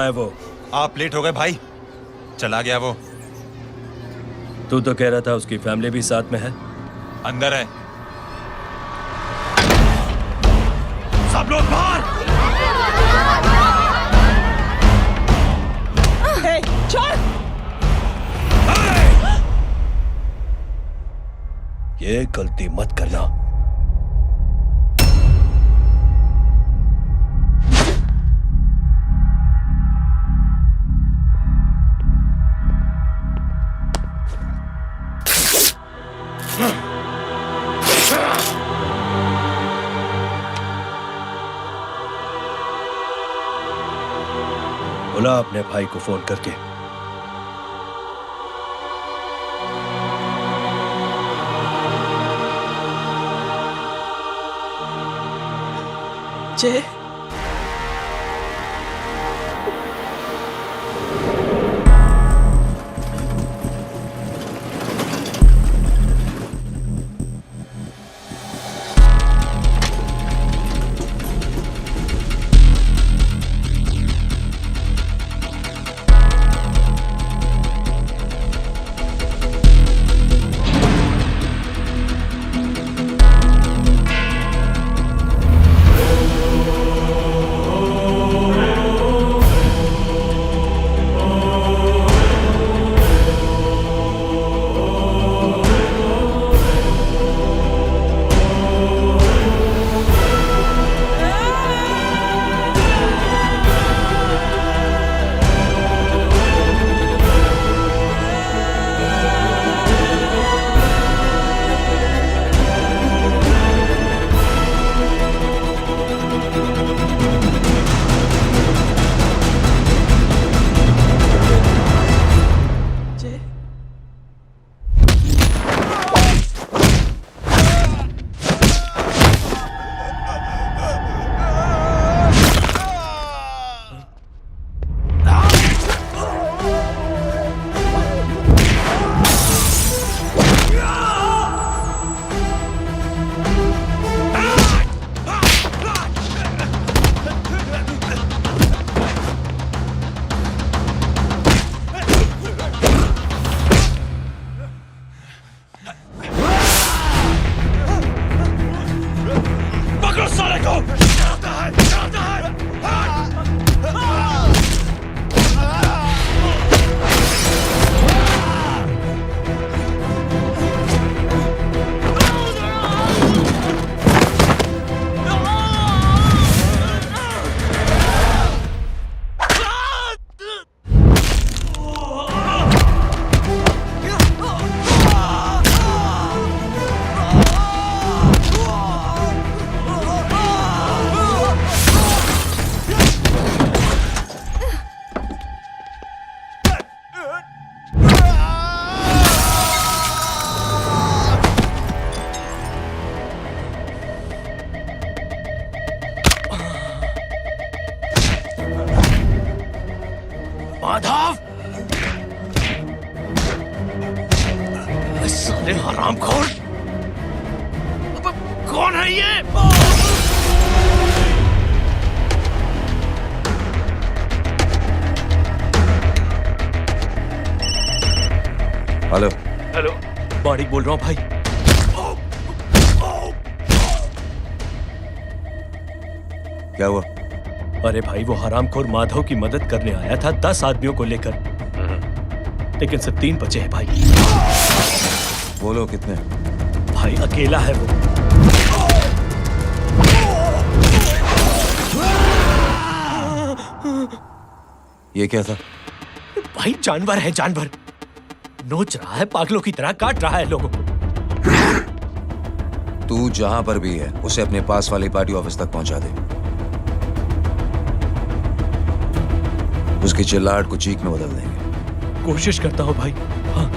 है वो? आप लेट हो गए भाई, चला गया वो। तू तो कह रहा था उसकी फैमिली भी साथ में है। अंदर है। सब लोग बाहर। छोड़। ये गलती मत करना। बोला अपने भाई को फोन करके। जय, माधव, साले हरामखोर, कौन है ये? हेलो। हेलो, बाड़ीक बोल रहा हूँ भाई। क्या हुआ? अरे भाई, वो हरामखोर माधव की मदद करने आया था 10 आदमियों को लेकर, लेकिन सिर्फ 3 बचे हैं भाई। बोलो कितने? भाई अकेला है वो। ये क्या था? भाई जानवर है, जानवर। नोच रहा है, पागलों की तरह काट रहा है लोगों को। तू जहां पर भी है उसे अपने पास वाली पार्टी ऑफिस तक पहुंचा दे। उसकी चिल्लाहट को चीख में बदल देंगे। कोशिश करता हूं भाई। हाँ।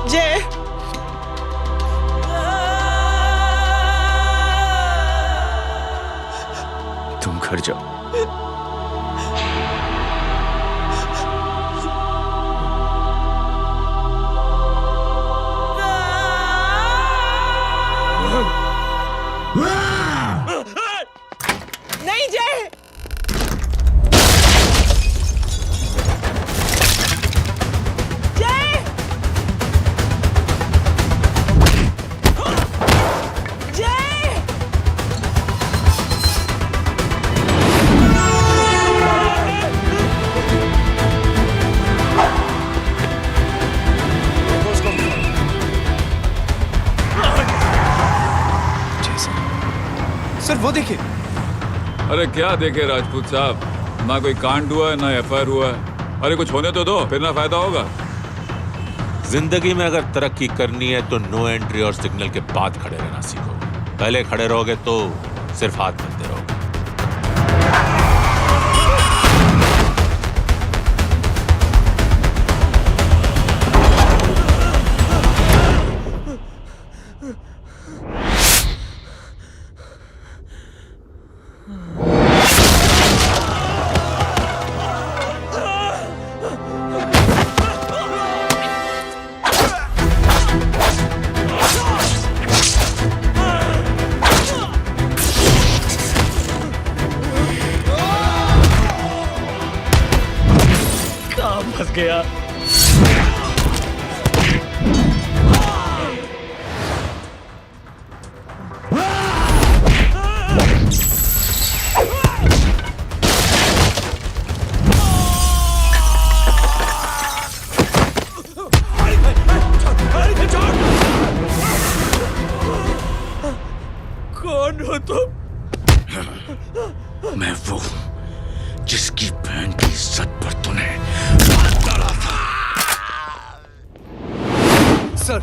जय, तुम घर जाओ। देखिए। अरे क्या देखे राजपूत साहब, ना कोई कांड हुआ है ना एफआईआर हुआ है। अरे कुछ होने तो दो, फिर ना फायदा होगा। जिंदगी में अगर तरक्की करनी है तो नो एंट्री और सिग्नल के बाद खड़े रहना सीखो। पहले खड़े रहोगे तो सिर्फ हाथ मिलते रहोगे। काम फंस गया। कौन हो तुम? मैं वो जिसकी बहन की इज्जत पर तूने हाथ डाला था। सर,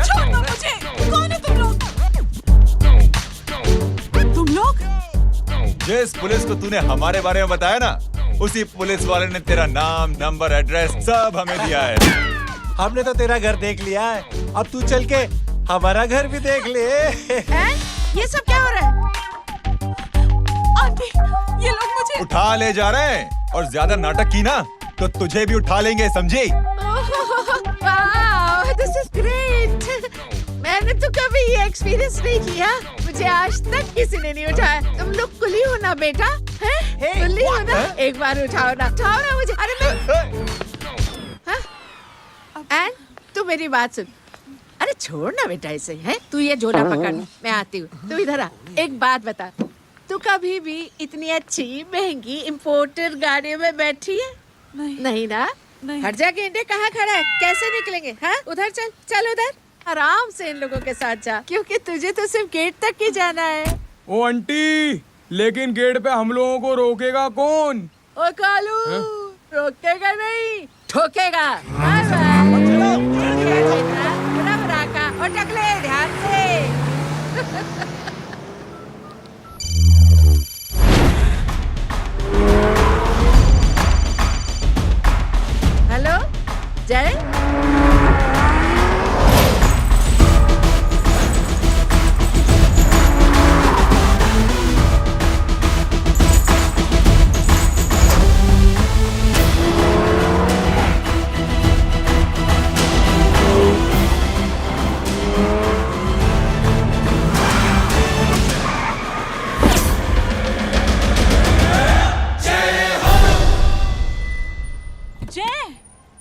छोड़ो मुझे। कौन है तुम लोग? तुम लोग? जिस पुलिस को तूने हमारे बारे में बताया ना, उसी पुलिस वाले ने तेरा नाम, नंबर, एड्रेस सब हमें दिया है। हमने तो तेरा घर देख लिया है, अब तू चल के हमारा घर भी देख ले। ये सब क्या हो रहा है? आंटी, ये लोग मुझे उठा ले जा रहे हैं और ज्यादा नाटक की ना तो तुझे भी उठा लेंगे, समझी? वाह, दिस इज ग्रेट। मैंने तो कभी ये एक्सपीरियंस नहीं किया। मुझे आज तक किसी ने नहीं उठाया। तुम लोग कुली हो ना बेटा? हैं? कुली हो ना? एक बार उठाओ ना मुझे। अरे मैं एंड तू मेरी बात सुन। अरे छोड़ ना बेटा इसे, हैं? तू ये झोला पकड़, मैं आती हूँ। तू इधर आ। एक बात बता, तू कभी भी इतनी अच्छी महंगी इम्पोर्टेड गाड़ियों में बैठी है? नहीं ना? हट जा गेंडे, कहाँ खड़ा है? कैसे निकलेंगे? हाँ, उधर चल, चल उधर। आराम से इन लोगों के साथ जा, क्योंकि तुझे तो सिर्फ गेट तक ही जाना है। ओ आंटी, लेकिन गेट पे हम लोगों को रोकेगा कौन? ओ कालू, रोकेगा नहीं, ठोकेगा। और टकले ध्यान से। हेलो जय।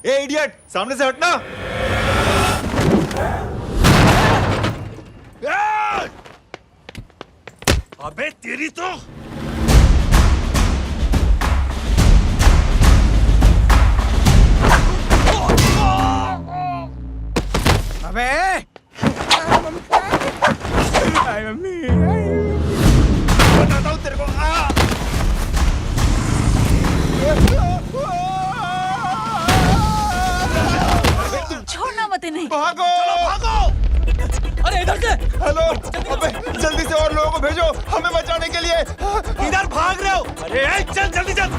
ए इडियट, सामने से हटना। अबे तेरी तो अबे मम्मी, बताता हूँ तेरे को। छोड़ना मत इन्हें। भागो, भागो। अरे इधर से। हेलो, अबे जल्दी से और लोगों को भेजो हमें बचाने के लिए। इधर भाग रहे हो? अरे चल जल्दी चल।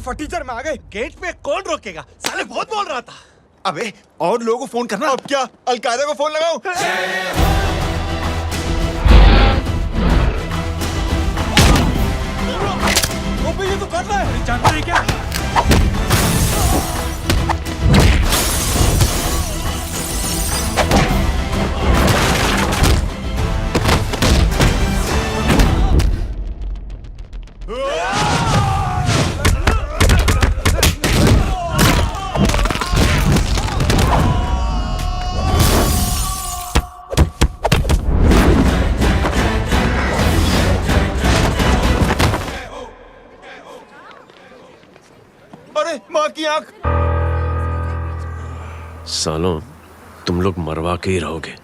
फटीचर में आ गए। गेट पे कौन रोकेगा? साले बहुत बोल रहा था। अबे और लोगों को फोन करना। अब क्या अलकायदा को फोन लगाऊं? अबे ये तो कर रहा है। जानता है क्या? अरे माँ की आंख। सालों तुम लोग मरवा के ही रहोगे।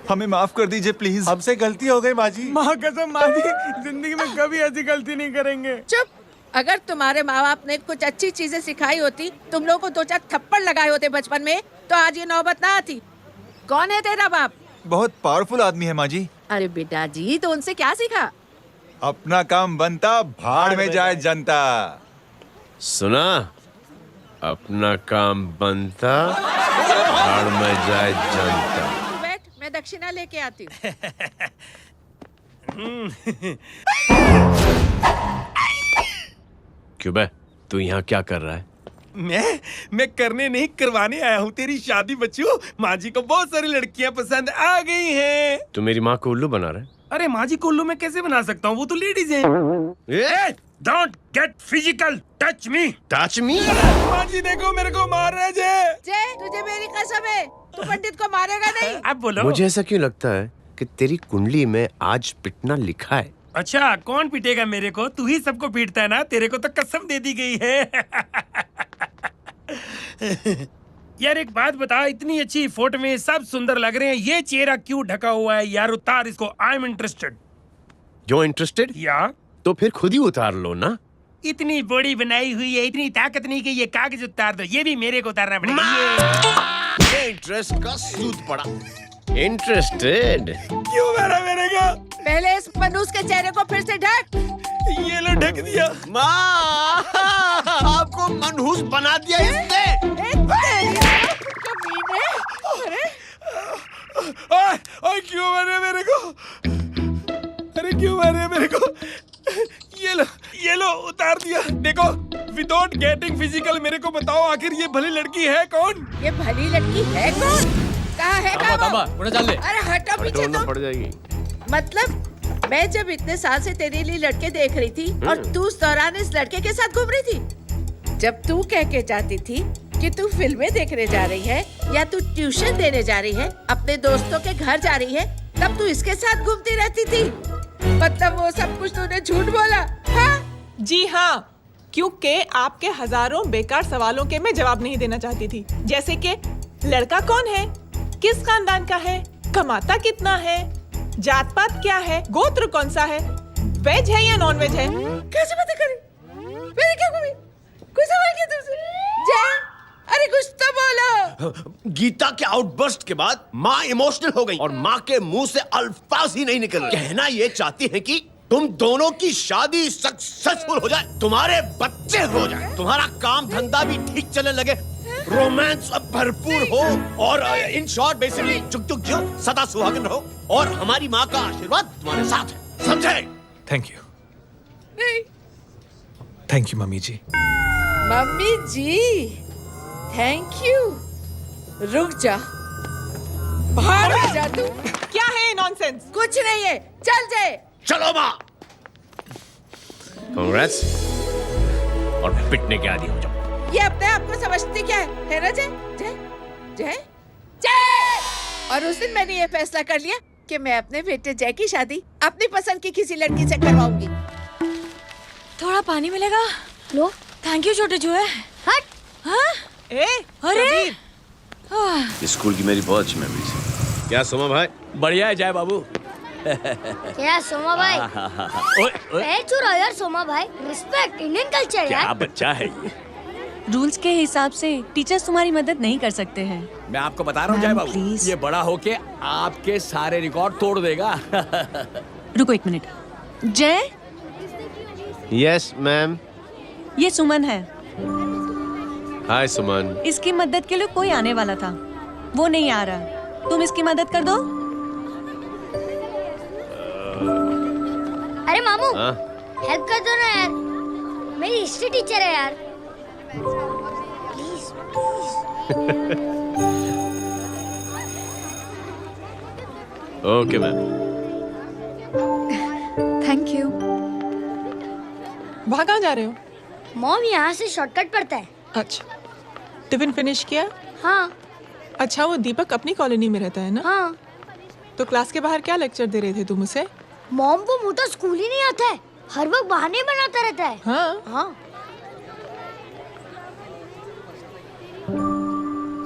हमें माफ कर दीजिए प्लीज। हमसे गलती हो गई माँ जी। माँ कसम माँ जी, जिंदगी में कभी ऐसी गलती नहीं करेंगे। चुप। अगर तुम्हारे माँ बाप ने कुछ अच्छी चीजें सिखाई होती, तुम लोगों को 2-4 थप्पड़ लगाए होते बचपन में, तो आज ये नौबत ना आती। कौन है तेरा बाप? बहुत पावरफुल आदमी है माँ जी। अरे बेटा जी, तो उनसे क्या सीखा? अपना काम बनता, भाड़ में जाए जनता। सुना? अपना काम बनता, भाड़ में जाए जनता। तू बैठ, मैं दक्षिणा लेके आती हूँ। क्यों बे, तू यहाँ क्या कर रहा है? मैं करने नहीं करवाने आया हूँ तेरी शादी बच्चू। माँ जी को बहुत सारी लड़कियाँ पसंद आ गई हैं। तू मेरी माँ को उल्लू बना रहा है? अरे माँ जी को उल्लू मैं कैसे बना सकता हूँ? वो तो लेडीज हैं। Don't get physical, touch me. Touch me? माँ जी देखो मेरे को मार रहे जय। जय, तुझे मेरी कसम है, तू पंडित को मारेगा नहीं। अब बोलो। मुझे ऐसा क्यों लगता है कि तेरी कुंडली में आज पिटना लिखा है? अच्छा, कौन पीटेगा मेरे को? तू ही सबको पीटता है ना। तेरे को तो कसम दे दी गई है। यार एक बात बता, इतनी अच्छी फोटो में सब सुंदर लग रहे हैं, ये चेहरा क्यों ढका हुआ है? यार उतार इसको, आई एम इंटरेस्टेड। जो इंटरेस्टेड? या तो फिर खुद ही उतार लो ना। इतनी बॉडी बनाई हुई है, इतनी ताकत नहीं कि ये कागज उतार दो। ये भी मेरे को उतारना पड़ेगा। ये इंटरेस्ट का सूद पड़ा। इंटरेस्टेड? क्यों मारा मेरे को? पहले इस मनूस के चेहरे को फिर से ढक। ये लो ढक दिया। माँ, आपको मनहूस बना दिया इसने। ओए क्यों मारे मेरे को? अरे क्यों मारे मेरे को? ये लो उतार दिया। देखो, विदाउट गेटिंग फिजिकल मेरे को बताओ, आखिर ये भली लड़की है कौन? ये भली लड़की है कौन? कहाँ है वो? अरे हटो पीछे तो। पड़ जाएगी। मतलब मैं जब इतने साल से तेरे लिए लड़के देख रही थी और तू उस दौरान इस लड़के के साथ घूम रही थी। जब तू कह के जाती थी कि तू फिल्में देखने जा रही है या तू ट्यूशन देने जा रही है, अपने दोस्तों के घर जा रही है, तब तू इसके साथ घूमती रहती थी। मतलब वो सब कुछ तूने झूठ बोला? हाँ? जी हाँ, क्योंकि आपके हजारों बेकार सवालों के मैं जवाब नहीं देना चाहती थी। जैसे कि लड़का कौन है, किस खानदान का है, कमाता कितना है, जात पात क्या है, गोत्र कौन सा है, वेज है या नॉन वेज है। कैसे बातें करी? मैंने क्या करी? कोई सवाल किया तुमसे? जय, अरे कुछ तो बोलो। गीता के आउटबर्स्ट के बाद माँ इमोशनल हो गई और माँ के मुंह से अल्फाज ही नहीं निकल रहे। कहना ये चाहती है कि तुम दोनों की शादी सक्सेसफुल हो जाए, तुम्हारे बच्चे हो जाए, तुम्हारा काम धंधा भी ठीक चलने लगे, रोमांस अब भरपूर हो और इन शॉर्ट बेसिकली जुग जुग जियो, सदा सुहागन रहो और हमारी माँ का आशीर्वाद तुम्हारे साथ है। समझे? Thank you. नहीं। Thank you mummy ji. Mummy ji, thank you. रुक जा, बाहर आ जा तू। क्या है नॉनसेंस? कुछ नहीं है, चल जाए। चलो माँ। कांग्रेस और पिटने के आदि हो जाओ। ये अपने आप को समझती क्या है ना जय? जय जय जय। और उस दिन मैंने ये फैसला कर लिया कि मैं अपने बेटे जय की शादी अपनी पसंद की किसी लड़की से करवाऊंगी। थोड़ा पानी मिलेगा? लो। थैंक यू छोटे जुए। हट। हाँ? अरे स्कूल की मेरी बहुत अच्छी मेमोरीज है। क्या सोमा भाई? बढ़िया है जय बाबू। क्या सोमा भाई? पैर छुरा यार सोमा भाई, रिस्पेक्ट इंडियन कल्चर यार। क्या बच्चा है ये? रूल्स के हिसाब से टीचर्स तुम्हारी मदद नहीं कर सकते हैं। मैं आपको बता रहा हूँ जय बाबू, ये बड़ा होके आपके सारे रिकॉर्ड तोड़ देगा। रुको एक मिनट। जय। Yes ma'am. ये सुमन है। हाय सुमन। इसकी मदद के लिए कोई आने वाला था, वो नहीं आ रहा। तुम इसकी मदद कर दो। अरे मामू, हेल्प कर दो ना यार, मेरी हिस्ट्री टीचर है यार। Please okay ma'am. Thank you. वहाँ कहाँ जा रहे हो? मॉम यहाँ से शॉर्टकट पड़ता है। अच्छा, टिफिन फिनिश किया? हाँ। अच्छा, वो दीपक अपनी कॉलोनी में रहता है ना? हाँ। तो क्लास के बाहर क्या लेक्चर दे रहे थे तुम उसे? मॉम को मुंह तो स्कूल ही नहीं आता है, हर वक्त बहाने बनाता रहता है। हाँ। हाँ।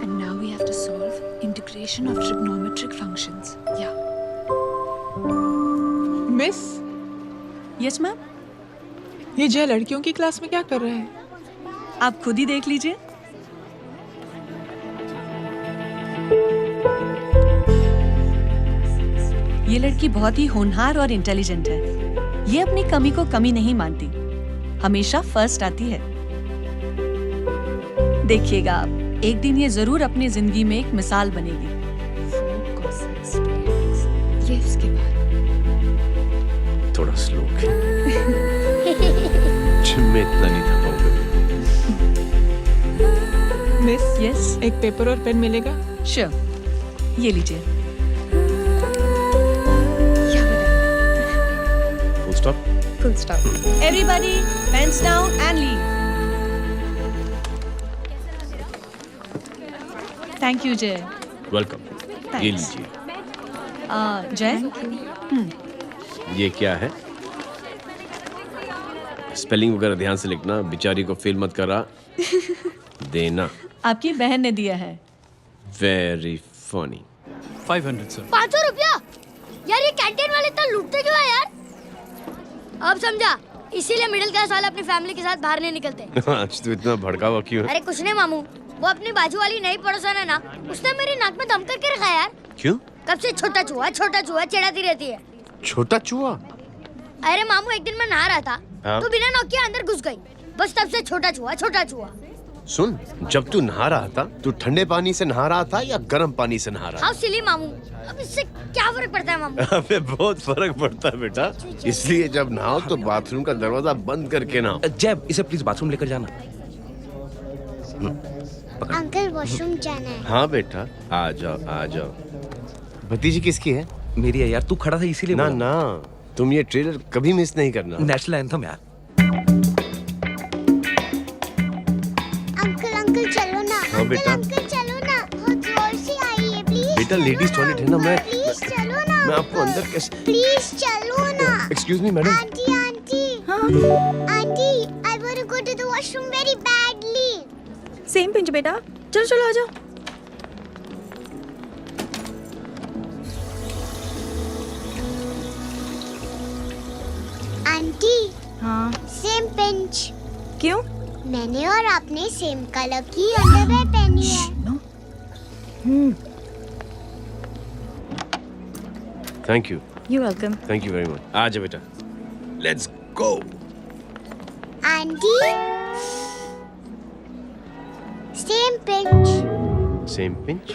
And now we have to solve integration of trigonometric functions. Yeah. Miss. Yes, ma'am. ये जय लड़कियों की क्लास में क्या कर रहा है? आप खुद ही देख लीजिए। ये लड़की बहुत ही होनहार और इंटेलिजेंट है। ये अपनी कमी को कमी नहीं मानती, हमेशा फर्स्ट आती है। देखिएगा आप, एक दिन ये जरूर अपनी जिंदगी में एक मिसाल बनेगी। ये इसके बाद थोड़ा स्लो मैं इतना नहीं था पाऊंगा। मिस, यस, एक पेपर और पेन मिलेगा? श्योर, ये लीजिए। Full stop. Full stop. Everybody, pens down and leave. Thank you, Jay. Welcome. ये लीजिए। जय, ये क्या है? स्पेलिंग वगैरह ध्यान से लिखना, बेचारी को फेल मत करा देना। आपकी बहन ने दिया है। Very funny. 500 सर। 500 रुपया? यार ये कैंटीन वाले इतना लूटते क्यों है यार? अब समझा, इसीलिए मिडिल क्लास वाले अपनी फैमिली के साथ बाहर नहीं निकलते। आज तो इतना भड़का हुआ क्यों है? अरे कुछ नहीं मामू, वो अपनी बाजू वाली नई पड़ोसन है ना, उसने मेरी नाक में दम करके रखा यार। क्यों? कब से छोटा चूहा चिढ़ाती रहती है। छोटा चूहा? अरे मामू, एक दिन मैं नहा रहा था, हाँ? तो बिना नॉक के अंदर घुस गई, बस तब से छोटा चूहा। सुन, जब तू नहा रहा था, तू ठंडे पानी से नहा रहा था या गर्म पानी से नहा रहा हाउ सिली मामू, अब इससे क्या फर्क पड़ता है मामू? अबे बहुत फर्क पड़ता है बेटा, इसलिए जब नहाओ तो बाथरूम का दरवाजा बंद करके नहाओ। जैब, इसे प्लीज बाथरूम लेकर जाना। अंकल वॉशरूम जाना है। हाँ बेटा, आ जाओ। भतीजी किसकी है? मेरी है यार, तू खड़ा था इसीलिए ना बोला। ना, तुम ये ट्रेलर कभी मिस नहीं करना। नेशनल एंथम यार। अंकल चलो ना। हाँ बेटा। अंकल चलो ना, बहुत जोर से आई है, प्लीज। बेटा लेडीज टॉयलेट है ना, प्लीज चलो ना। मैं आपको अंदर कैसे? प्लीज चलो ना। Excuse me madam. Aunty, I want to go to the washroom very badly. Same pinch बेटा, चलो आ जाओ। आंटी। हाँ। Same pinch. क्यों? मैंने और आपने सेम कलर की अंडरवेयर पहनी है। Thank you. You're welcome. Thank you very much. आ जाओ बेटा, let's go. Aunty, same pinch. Same pinch?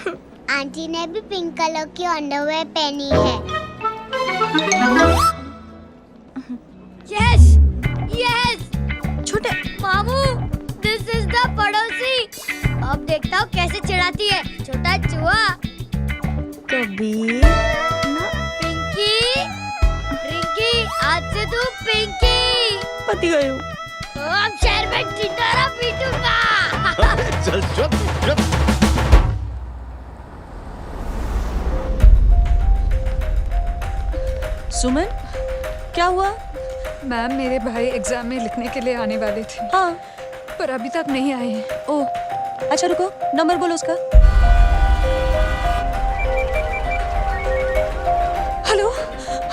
Aunty ने भी पिंक कलर की अंडरवेयर पहनी है। Yes yes. छोटे मामू, दिस इज द पड़ोसी। अब देखता हूँ कैसे चिढ़ाती है, छोटा चूहा। कबीर ना। पिंकी, रिंकी, आज से तू पिंकी। पति गई हूँ। तो अब शहर में टिटोरा पीटूंगा। चल चुप। सुमन, क्या हुआ? मैम, मेरे भाई एग्जाम में लिखने के लिए आने वाले थे। हाँ, पर अभी तक नहीं आए हैं। ओह, अच्छा रुको, नंबर बोलो उसका।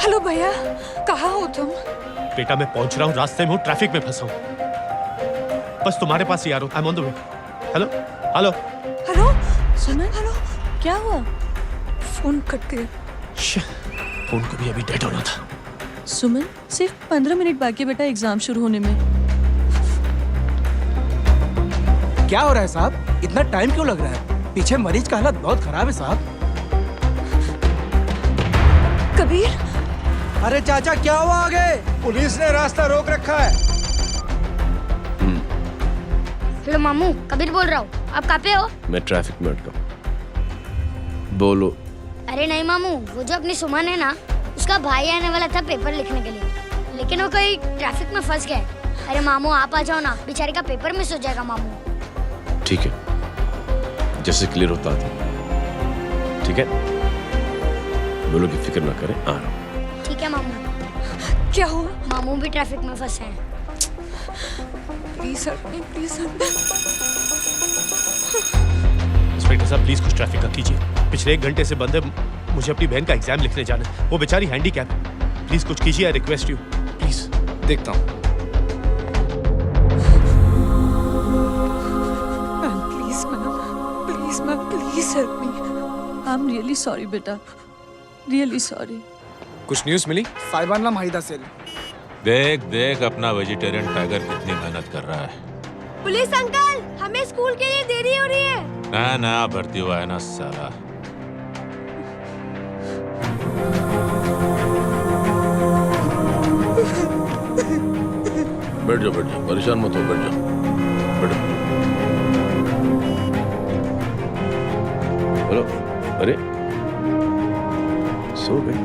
हेलो भैया, कहाँ हो तुम? बेटा मैं पहुंच रहा हूँ, रास्ते में हूँ, ट्रैफिक में फंसा हूँ, बस तुम्हारे पास ही आ रहा हूँ। I am on the way. Hello. Suman, hello, क्या हुआ? फोन कट गया। फोन को भी अभी डेड होना था। सुमन, सिर्फ 15 मिनट बाकी बेटा एग्जाम शुरू होने में। क्या हो रहा है साहब? इतना टाइम क्यों लग रहा है? पीछे मरीज का हालत बहुत खराब है साहब। कबीर, अरे चाचा क्या हुआ आगे? पुलिस ने रास्ता रोक रखा है। हेलो मामू, कबीर बोल रहा हूँ। आप कहाँ पे हो? मैं ट्रैफिक में अटका हूँ। बोलो। अरे नहीं मामू, वो जो अपनी सुमन है ना, उसका भाई आने वाला था पेपर लिखने के लिए, लेकिन वो कहीं ट्रैफिक में फंस गया। अरे मामू आप आ जाओ ना, बेचारे का पेपर मिस हो जाएगा मामू। ठीक है, जैसे क्लियर होता था। ठीक है, बोलो की फिक्र ना करें, आ रहा हूँ। ठीक है मामू। क्या हुआ? मामू भी ट्रैफिक में फंसे हैं। Please help me, please help me. Inspector साहब प्लीज कुछ ट्रैफिक का कीजिए। पिछले 1 घंटे से बंद है, मुझे अपनी बहन का एग्जाम लिखने जाना है। वो बेचारी हैंडीकैप है। प्लीज कुछ कीजिए, आई रिक्वेस्ट यू प्लीज। देखता हूँ। Please ma'am, please help me. I am really sorry बेटा, रियली सॉरी। कुछ न्यूज़ मिली? साहिबान माहिदा सेल। देख देख अपना वेजिटेरियन टाइगर कितनी मेहनत कर रहा है। पुलिस अंकल, हमें स्कूल के लिए देरी हो रही है। ना ना भर्ती हुआ है ना साला। बैठ जाओ, परेशान मत हो, बैठ जाओ, बैठो। बोलो। अरे सो गई?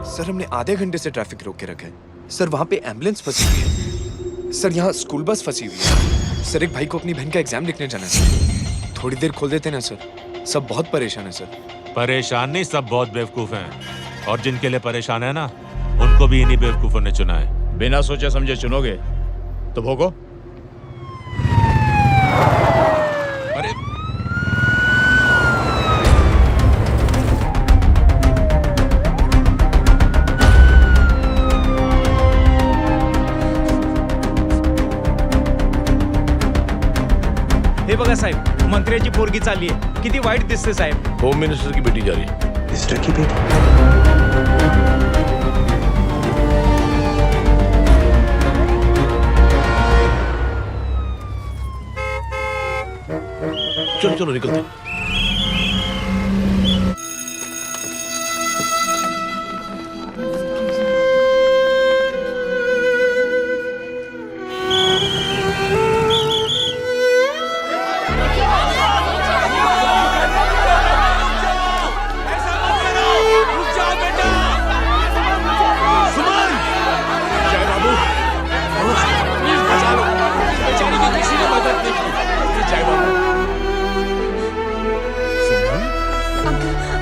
सर हमने आधे घंटे से ट्रैफिक रोक के रखा है। सर वहाँ पे एम्बुलेंस फंसी हुई है। सर यहाँ स्कूल बस फंसी हुई है। सर एक भाई को अपनी बहन का एग्जाम लिखने जाना है। थोड़ी देर खोल देते ना सर, सब बहुत परेशान है सर। परेशान नहीं, सब बहुत बेवकूफ हैं। और जिनके लिए परेशान है ना, उनको भी इन्हीं बेवकूफों ने चुना है। बिना सोचे समझे चुनोगे तो भोगो। अरे हे बघा साहेब, मंत्र्याची पोरगी चालली आहे. किती वाईट दिसते साहेब. होम मिनिस्टर की बेटी जा रही है। मिनिस्टर की बेटी? चलो चलो निकलते हैं।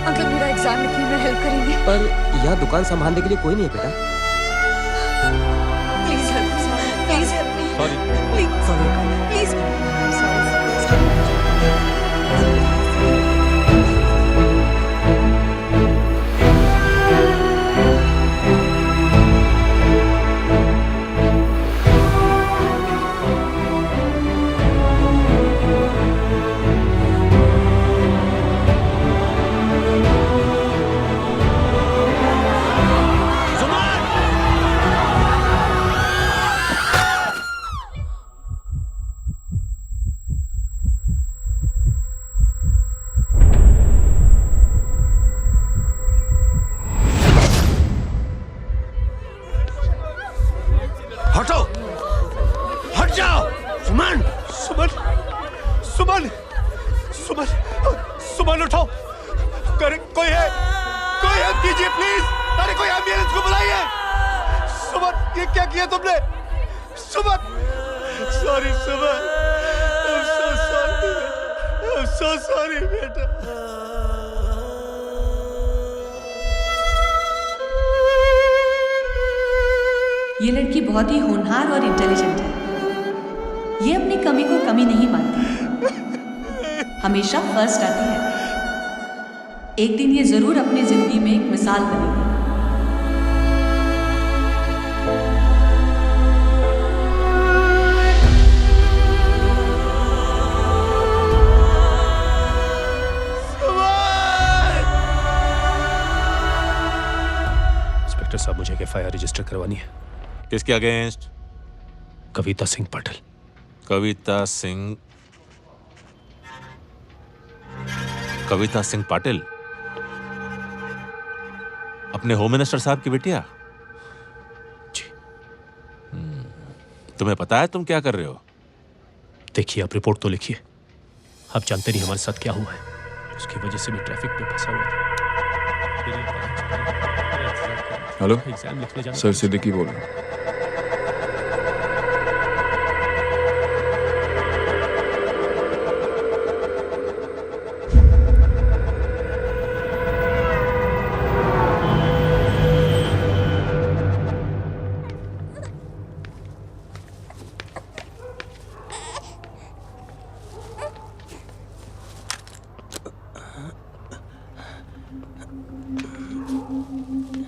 अंकल मेरा एग्जाम लिखने में हेल्प करेंगे? पर यहाँ दुकान संभालने के लिए कोई नहीं है बेटा। Please help me, please help me. Sorry, please हटो, हट जाओ। सुमन, सुमन, सुमन, सुमन, सुमन उठो। करे कोई है? कोई हेल्प कीजिए प्लीज। अरे कोई एम्बुलेंस को बुलाइए। सुमन ये क्या किया तुमने? Suman, sorry Suman, I'm so sorry, I'm so sorry बेटा। ये लड़की बहुत ही होनहार और इंटेलिजेंट है। ये अपनी कमी को कमी नहीं मानती, हमेशा फर्स्ट आती है। एक दिन ये जरूर अपनी जिंदगी में एक मिसाल बनेगी। साहब, मुझे FIR रजिस्टर करवानी है। किसके अगेंस्ट? कविता सिंह पाटिल। कविता सिंह पाटिल, अपने होम मिनिस्टर साहब की बेटिया? जी। तुम्हें पता है तुम क्या कर रहे हो? देखिए, आप रिपोर्ट तो लिखिए। आप जानते नहीं हमारे साथ क्या हुआ है। उसकी वजह से मैं ट्रैफिक में फंसा हुआ था। हेलो एग्जाम लिखने जाना। सर सिद्दीकी बोल रहा हूँ।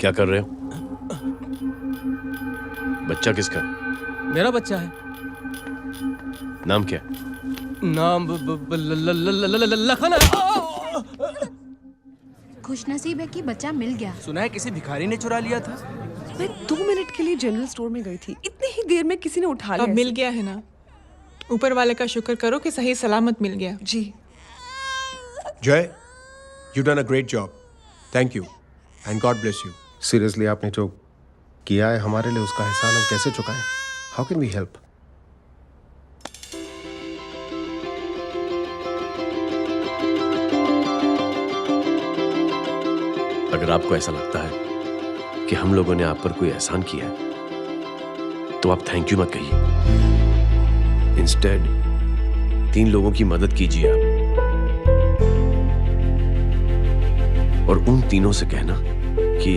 क्या कर रहे हो? बच्चा किसका? मेरा बच्चा है। नाम क्या? नाम लखन है। खुशनसीब है कि बच्चा मिल गया। सुना है किसी भिखारी ने चुरा लिया था। मैं 2 मिनट के लिए जनरल स्टोर में गई थी, इतनी ही देर में किसी ने उठा लिया। अब मिल गया है ना, ऊपर वाले का शुक्र करो कि सही सलामत मिल गया। जी। जय, you done a great job. Thank you and God bless you. Seriously आपने जो किया है हमारे लिए, उसका एहसान हम कैसे चुकाएं? How can we help? अगर आपको ऐसा लगता है कि हम लोगों ने आप पर कोई एहसान किया है, तो आप थैंक यू मत कहिए। इंस्टेड 3 लोगों की मदद कीजिए आप, और उन तीनों से कहना कि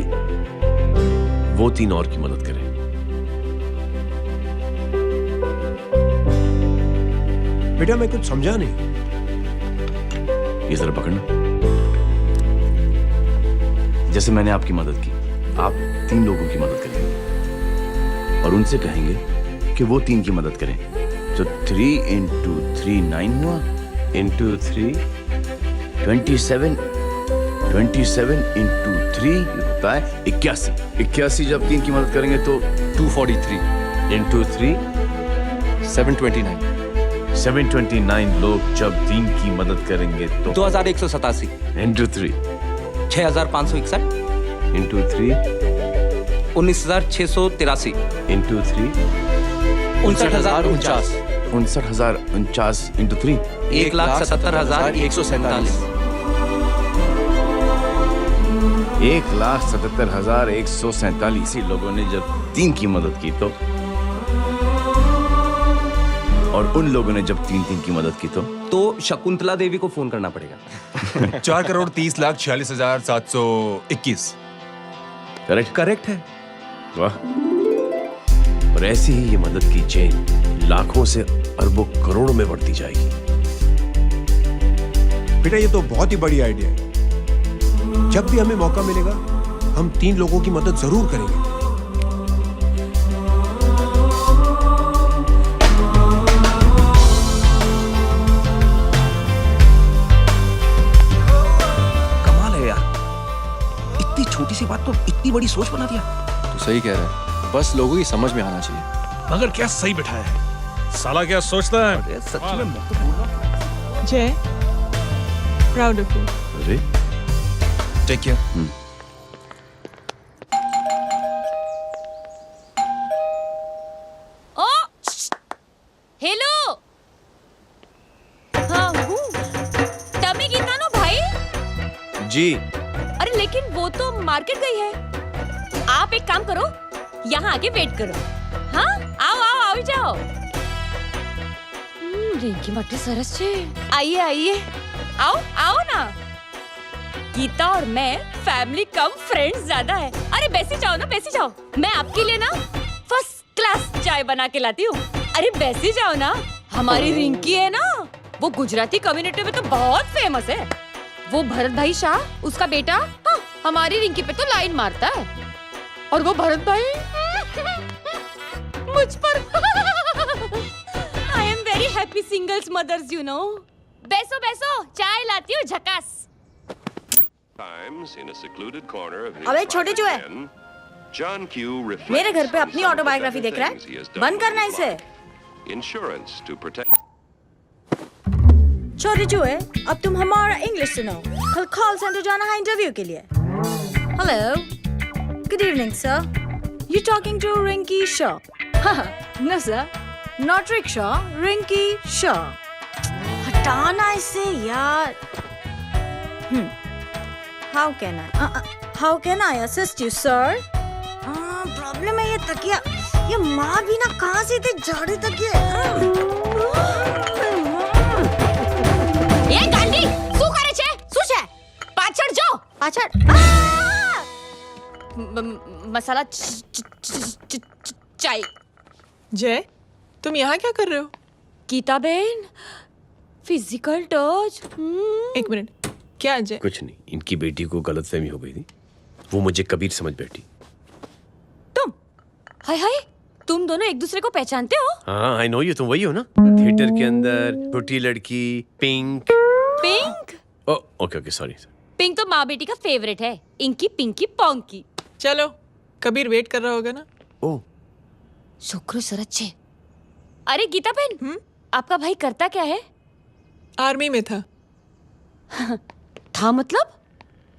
वो 3 और की मदद करें। बेटा मैं कुछ समझा नहीं। ये जरा पकड़ना। जैसे मैंने आपकी मदद की, आप 3 लोगों की मदद करेंगे और उनसे कहेंगे कि वो 3 की मदद करें। तो 3 into 3 9 हुआ, into 3 27 into 3 होता है 81। 81 जब 3 की मदद करेंगे तो 243 into 3 729। 729 लोग जब 3 की मदद करेंगे तो 2187 into 3 6561 into 3 19683 into 3 59049 59049 into 3 1,77,147 1,77,147 लोगों ने जब 3 की मदद की तो, और उन लोगों ने जब 3 की मदद की तो शकुंतला देवी को फोन करना पड़ेगा। 4,30,46,721। करेक्ट है। वाह। और ऐसी ही ये मदद की चेन लाखों से अरबों करोड़ों में बढ़ती जाएगी। बेटा ये तो बहुत ही बड़ी आइडिया है। जब भी हमें मौका मिलेगा हम 3 लोगों की मदद जरूर करेंगे। कमाल है यार, इतनी छोटी सी बात तो इतनी बड़ी सोच बना दिया। तू सही कह रहा है, बस लोगों की समझ में आना चाहिए। मगर क्या सही बिठाया है, साला क्या सोचता है। सच्ची में मैं तो बोल रहा हूं। जय, प्राउड ऑफ यू। अरे टेक केयर। ओ हेलो, हाँ हूँ। तमी गीता नो भाई। जी। अरे लेकिन वो तो मार्केट गई है। आप एक काम करो, यहाँ आके वेट करो। हाँ आओ आओ आओ जाओ। रिंकी मट्टी सरस छे। आइए आइए, आओ आओ ना। गीता और मैं फैमिली कम फ्रेंड्स ज्यादा है। अरे बैसी जाओ ना, बैसी जाओ। मैं आपके लिए ना फर्स्ट क्लास चाय बना के लाती हूँ। अरे बैसी जाओ ना। हमारी रिंकी है ना, वो गुजराती कम्युनिटी में तो बहुत फेमस है। वो भरत भाई शाह, उसका बेटा, हाँ, हमारी रिंकी पे तो लाइन मारता है। और वो भरत भाई मुझ पर। I am very happy singles mothers you know. बैसो बैसो, चाय लाती हूँ झकास। अबे छोटे जो है, John Q reflects मेरे घर पे on अपनी some of the autobiography better देख रहा things he has है done बंद with करना his इसे life. Insurance to protect. छोटी चूहे अब तुम हमारा इंग्लिश सुनो कल कॉल सेंटर जाना है इंटरव्यू के लिए hello good evening sir you talking to Rinki Shaw no sir not rickshaw Rinki Shaw हटाना इसे यार how can I assist you sir problem है ये तकिया ये माँ भी ना कहाँ से थे झाड़ू तकिया એ ગાંડી શું કરે છે શું છે પાછળ જો પાછળ મસાલા ચાય जय तुम यहाँ क्या कर रहे हो? गीता बहन फिजिकल टच एक मिनट क्या जय? कुछ नहीं, इनकी बेटी को गलतफहमी हो गई थी, वो मुझे कबीर समझ बैठी। हाय हाय तुम दोनों एक दूसरे को पहचानते हो? हाँ आई नो यू, तुम वही हो ना थिएटर के अंदर छोटी लड़की pink. Pink okay okay sorry. Pink तो माँ बेटी का फेवरेट है, इंकी पिंकी पोंकी। चलो कबीर वेट कर रहा होगा ना? ओ शुक्र सरत छे। अरे गीता बहन आपका भाई करता क्या है? आर्मी में था। था मतलब?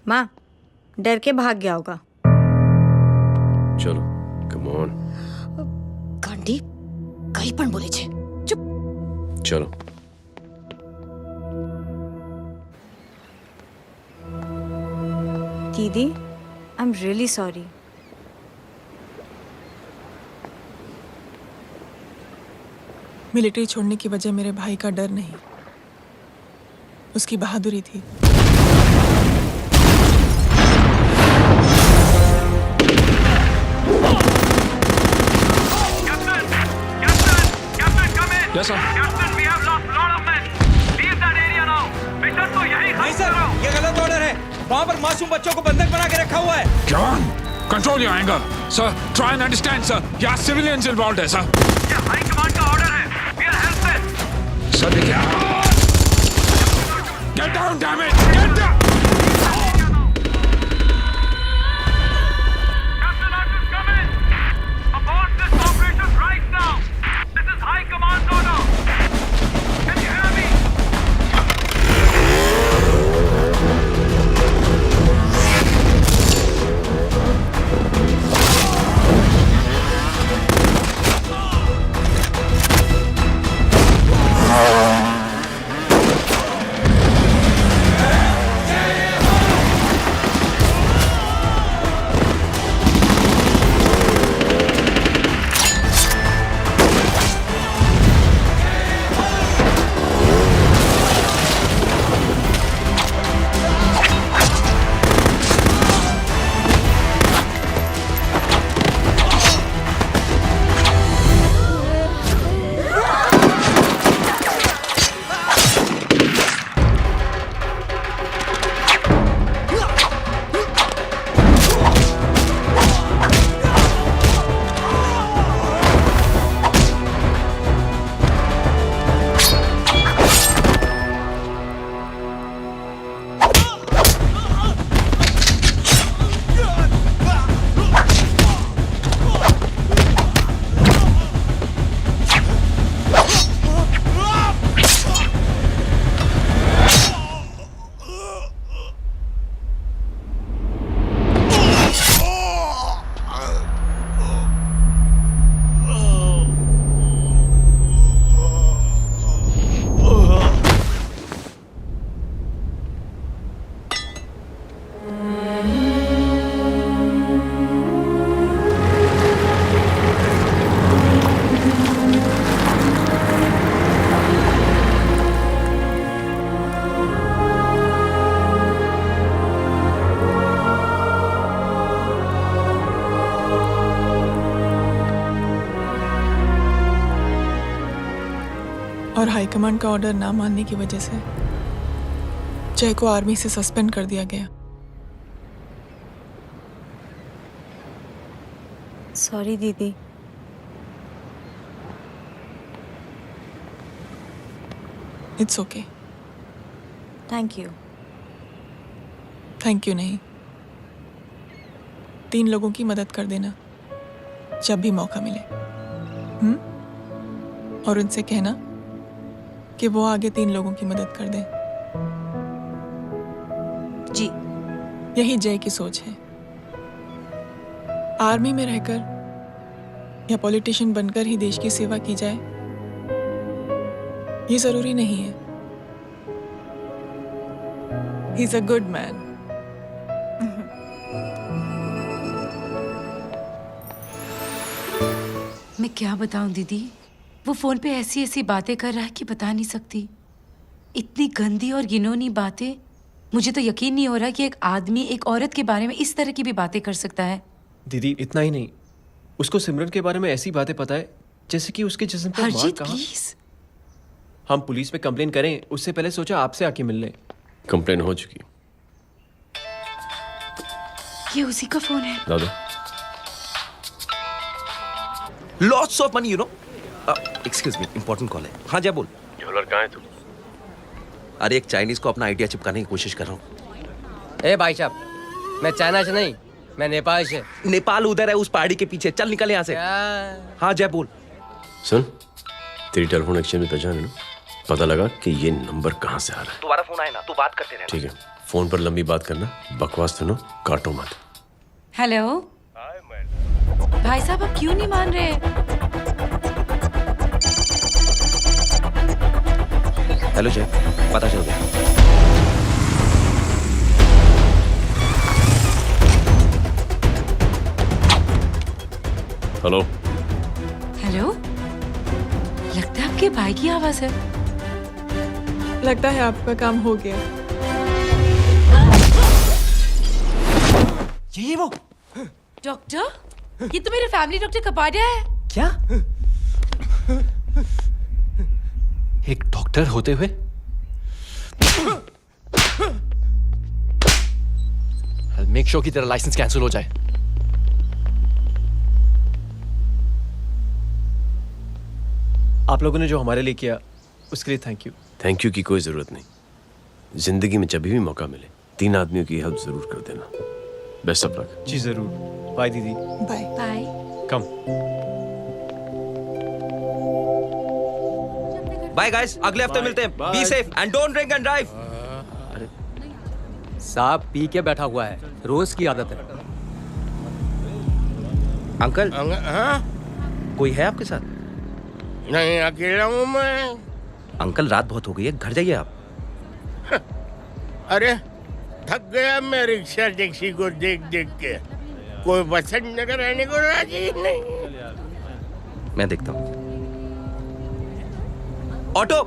माँ डर के भाग गया होगा। चलो कम ऑन। गांडी कहीं पण बोले छे चुप। चलो दीदी I am really sorry. Military छोड़ने की वजह मेरे भाई का डर नहीं, उसकी बहादुरी थी। Yes, sir. नहीं सर, ये गलत ऑर्डर है। वहाँ पर मासूम बच्चों को बंधक बना के रखा हुआ है। John, control your anger. Sir, try and understand, sir. यहाँ civilians involved है, sir. ये हाई कमांड का ऑर्डर है। We are helpless. Sir, देखिए। Get down, damn it! Get down! Captain Arthur's coming. Abort this operation right now. This is high command order. Can you hear me? और high command का order ना मानने की वजह से जय को आर्मी से सस्पेंड कर दिया गया। सॉरी दीदी। It's okay. Thank you. Thank you नहीं, 3 लोगों की मदद कर देना जब भी मौका मिले। और उनसे कहना कि वो आगे 3 लोगों की मदद कर दें। जी। यही जय की सोच है। आर्मी में रहकर या पॉलिटिशियन बनकर ही देश की सेवा की जाए, ये जरूरी नहीं है। He is a good man. मैं क्या बताऊं दीदी, वो फोन पे ऐसी ऐसी बातें कर रहा है कि बता नहीं सकती। इतनी गंदी और घिनौनी बातें। मुझे तो यकीन नहीं हो रहा कि एक आदमी एक औरत के बारे में इस तरह की भी बातें कर सकता है। दीदी इतना ही नहीं, उसको सिमरन के बारे में ऐसी बातें पता है जैसे कि उसके जिस्म पर मार हरजीत कहाँ। प्लीज। हम पुलिस में कंप्लेन करें उससे पहले सोचा आपसे आके मिल लें। कंप्लेन हो चुकी। ये उसी का फोन है। दादा lots of money, you know. Excuse me, important call है। हाँ जय बोल। ज्वेलर कहाँ है तू? अरे एक चाइनीज को अपना आइडिया चिपकाने की कोशिश कर रहा हूँ। ए भाई साहब, मैं चाइना से नहीं, मैं नेपाल से। नेपाल उधर है उस पहाड़ी के पीछे, चल निकल यहाँ से। हाँ जय बोल। सुन, तेरी टेलीफोन एक्सचेंज में पहचान है ना? पता लगा कि ये नंबर कहाँ से आ रहा है। तुम्हारा फोन आए ना, तू बात करते रहे। ठीक है, फोन पर लंबी बात करना, बकवास सुनो, काटो मत। हेलो भाई साहब, आप क्यों नहीं मान रहे? हेलो जय, पता चल गया। हेलो हेलो, लगता है आपके भाई की आवाज है। लगता है आपका काम हो गया। ये वो डॉक्टर, ये तो मेरे फैमिली डॉक्टर कपाडिया है। क्या? एक डॉक्टर होते हुए? I'll make sure कि तेरा लाइसेंस कैंसिल हो जाए। आप लोगों ने जो हमारे लिए किया उसके लिए थैंक यू। थैंक यू की कोई जरूरत नहीं। जिंदगी में जब भी मौका मिले 3 आदमियों की हेल्प जरूर कर देना। Best of luck. जी जरूर। बाय दीदी। Bye bye. कम। बाय गाइस, अगले हफ्ते मिलते हैं। Be safe and don't drink and drive. साहब पी के बैठा हुआ है, रोज की आदत है। अंकल, हाँ? कोई है आपके साथ? नहीं, अकेला हूँ मैं। अंकल रात बहुत हो गई है, घर जाइए आप। अरे थक गया मैं रिक्शा टैक्सी को देख देख के। कोई वसंत नगर आने को राजी नहीं। मैं देखता हूँ। ऑटो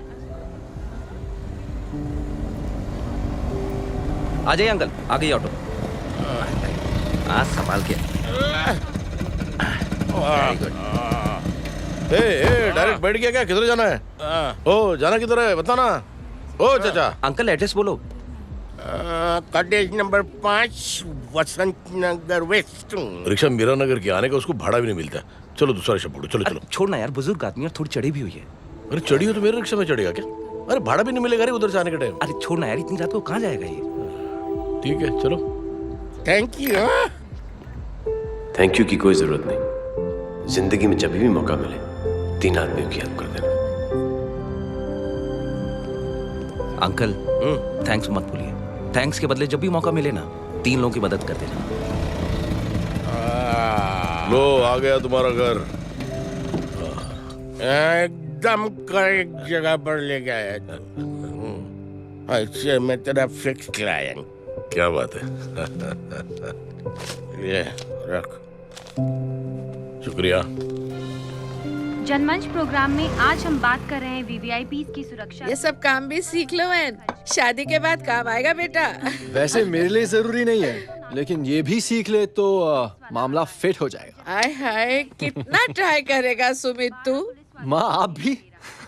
आ जाइए अंकल, आ गई ऑटो। हाँ संभाल के। Very good. डायरेक्ट बैठ गया क्या? किधर जाना है? ओ जाना किधर है बताना। ओ चाचा। अंकल एड्रेस बोलो। कॉटेज नंबर 5 वसंत नगर वेस्ट। रिक्शा मीरा नगर के आने का उसको भाड़ा भी नहीं मिलता। चलो दूसरा रिक्शा पकड़ो। चलो चलो। छोड़ना यार, बुजुर्ग आदमी और थोड़ी चढ़ी भी हुई है। अरे चढ़ी हो तो मेरे रिक्शा में चढ़ेगा क्या? अरे भाड़ा भी नहीं मिलेगा रे उधर से आने के टाइम। अरे छोड़ना यार, इतनी रात को कहाँ जाएगा ये? ठीक है चलो। Thank you. थैंक यू की कोई जरूरत नहीं। जिंदगी में जब भी मौका मिले 3 आदमियों की हेल्प कर देना। अंकल थैंक्स मत भूलिए। थैंक्स के बदले जब भी मौका मिले ना 3 लोगों की मदद कर देना। लो आ गया तुम्हारा घर। एकदम करेक्ट जगह पर ले गया तू। ऐसे मैं तेरा फिक्स क्लाइंट। क्या बात है। ये रख। शुक्रिया। जनमंच प्रोग्राम में आज हम बात कर रहे हैं वीवीआईपी की सुरक्षा। ये सब काम भी सीख लो मैन, शादी के बाद काम आएगा बेटा। वैसे मेरे लिए जरूरी नहीं है, लेकिन ये भी सीख ले तो मामला फिट हो जाएगा। हाय हाय, कितना ट्राई करेगा सुमित तू? माँ आप भी।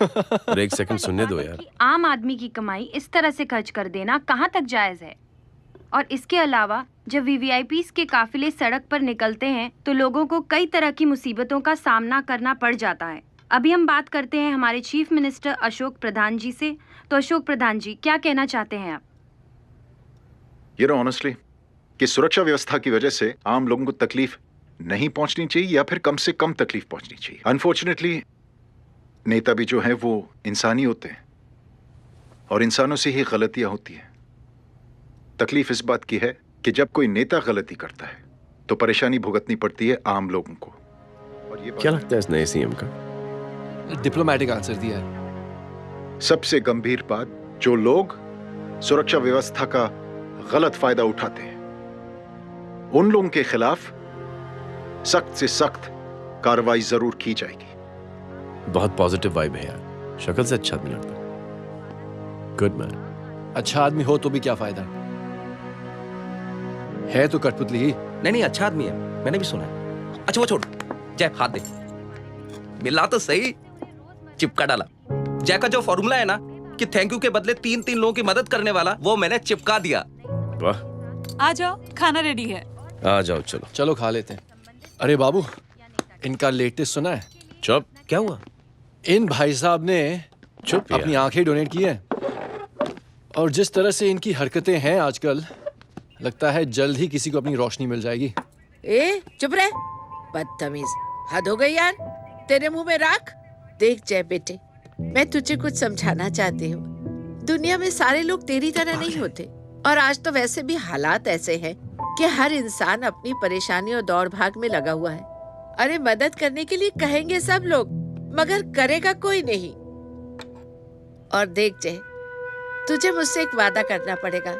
अरे 1 सेकंड सुनने दो यार। आम आदमी की कमाई इस तरह से खर्च कर देना कहाँ तक जायज है? और इसके अलावा जब वीवीआईपीज़ के काफिले सड़क पर निकलते हैं तो लोगों को कई तरह की मुसीबतों का सामना करना पड़ जाता है। अभी हम बात करते हैं हमारे चीफ मिनिस्टर अशोक प्रधान जी से। तो अशोक प्रधान जी, क्या कहना चाहते हैं आप? You know, honestly, कि सुरक्षा व्यवस्था की वजह से आम लोगों को तकलीफ नहीं पहुंचनी चाहिए या फिर कम से कम तकलीफ पहुंचनी चाहिए। अनफॉर्चुनेटली नेता भी जो हैं वो इंसानी होते हैं और इंसानों से ही गलतियां होती हैं। तकलीफ इस बात की है कि जब कोई नेता गलती करता है तो परेशानी भुगतनी पड़ती है आम लोगों को। और ये क्या लगता है इस नए सीएम का? डिप्लोमेटिक आंसर दिया है। सबसे गंभीर बात, जो लोग सुरक्षा व्यवस्था का गलत फायदा उठाते हैं उन लोगों के खिलाफ सख्त से सख्त कार्रवाई जरूर की जाएगी। बहुत पॉजिटिव वाइब है यार, शक्ल से अच्छा आदमी लगता है। Good man. अच्छा आदमी हो तो भी क्या फायदा है तो कठपुतली ही। नहीं अच्छा आदमी है, मैंने भी सुना है। अच्छा वो छोड़, जय हाथ दे। मिला तो सही, चिपका डाला। जय का जो फॉर्मूला है ना कि थैंक यू के बदले 3 लोगों की मदद करने वाला, वो मैंने चिपका दिया। वाह। आ जाओ, खाना रेडी है। आ जाओ, चलो चलो खा लेते हैं। अरे बाबू, इनका लेटेस्ट सुना है? चुप। क्या हुआ? इन भाई साहब ने चुप यार। अपनी आंखें डोनेट की हैं और जिस तरह से इनकी हरकतें हैं आजकल, लगता है जल्द ही किसी को अपनी रोशनी मिल जाएगी। ए चुप रह, बदतमीज, हद हो गई यार। तेरे मुंह में राख। देख जय बेटे, मैं तुझे कुछ समझाना चाहती हूँ। दुनिया में सारे लोग तेरी तरह नहीं होते और आज तो वैसे भी हालात ऐसे हैं कि हर इंसान अपनी परेशानी और दौड़ भाग में लगा हुआ है। अरे मदद करने के लिए कहेंगे सब लोग, मगर करेगा कोई नहीं। और देख जय, तुझे मुझसे एक वादा करना पड़ेगा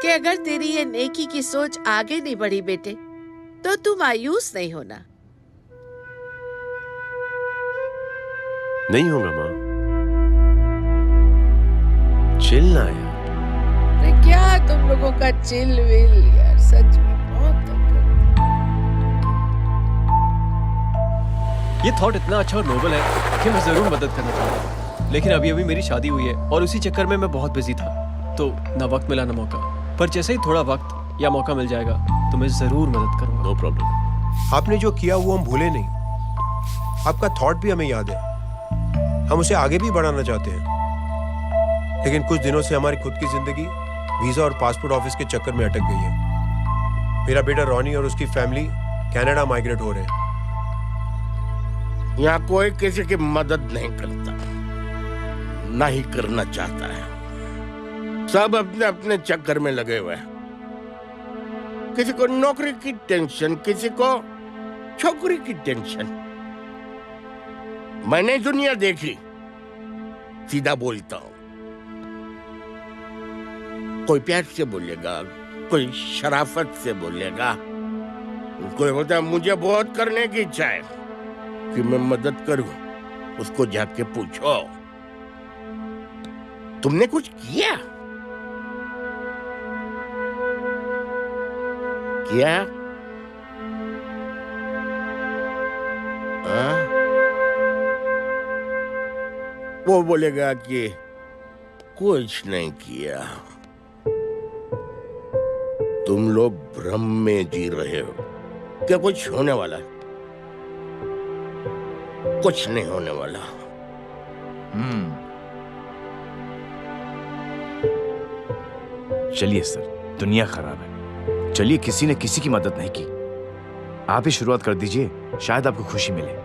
कि अगर तेरी ये नेकी की सोच आगे नहीं बढ़ी बेटे, तो तू मायूस नहीं होना। नहीं होगा माँ, चिल ना यार। अरे क्या तुम लोगों का चिल विल यार, सच में बहुत ये थॉट इतना अच्छा और नोबल है कि मैं जरूर मदद करना चाहूंगा, लेकिन अभी मेरी शादी हुई है और उसी चक्कर में मैं बहुत बिजी था, तो ना वक्त मिला ना मौका। पर जैसे ही थोड़ा वक्त या मौका मिल जाएगा तो मैं जरूर मदद करूंगा। No problem. आपने जो किया वो हम भूले नहीं। आपका थॉट भी हमें याद है, हम उसे आगे भी बढ़ाना चाहते हैं, लेकिन कुछ दिनों से हमारी खुद की जिंदगी वीजा और पासपोर्ट ऑफिस के चक्कर में अटक गई है। मेरा बेटा रॉनी और उसकी फैमिली कनाडा माइग्रेट हो रहे हैं। यहाँ कोई किसी की मदद नहीं करता, ना ही करना चाहता है। सब अपने अपने चक्कर में लगे हुए हैं। किसी को नौकरी की टेंशन, किसी को छोकरी की टेंशन। मैंने दुनिया देखी, सीधा बोलता हूं। कोई प्यार से बोलेगा, कोई शराफत से बोलेगा, कोई होता है मुझे बहुत करने की इच्छा है कि मैं मदद करूं। उसको जाके पूछो तुमने कुछ किया? क्या? वो बोलेगा कि कुछ नहीं किया। तुम लोग भ्रम में जी रहे हो। क्या कुछ होने वाला है? कुछ नहीं होने वाला। चलिए सर, दुनिया खराब है। चलिए, किसी ने किसी की मदद नहीं की, आप ही शुरुआत कर दीजिए, शायद आपको खुशी मिले।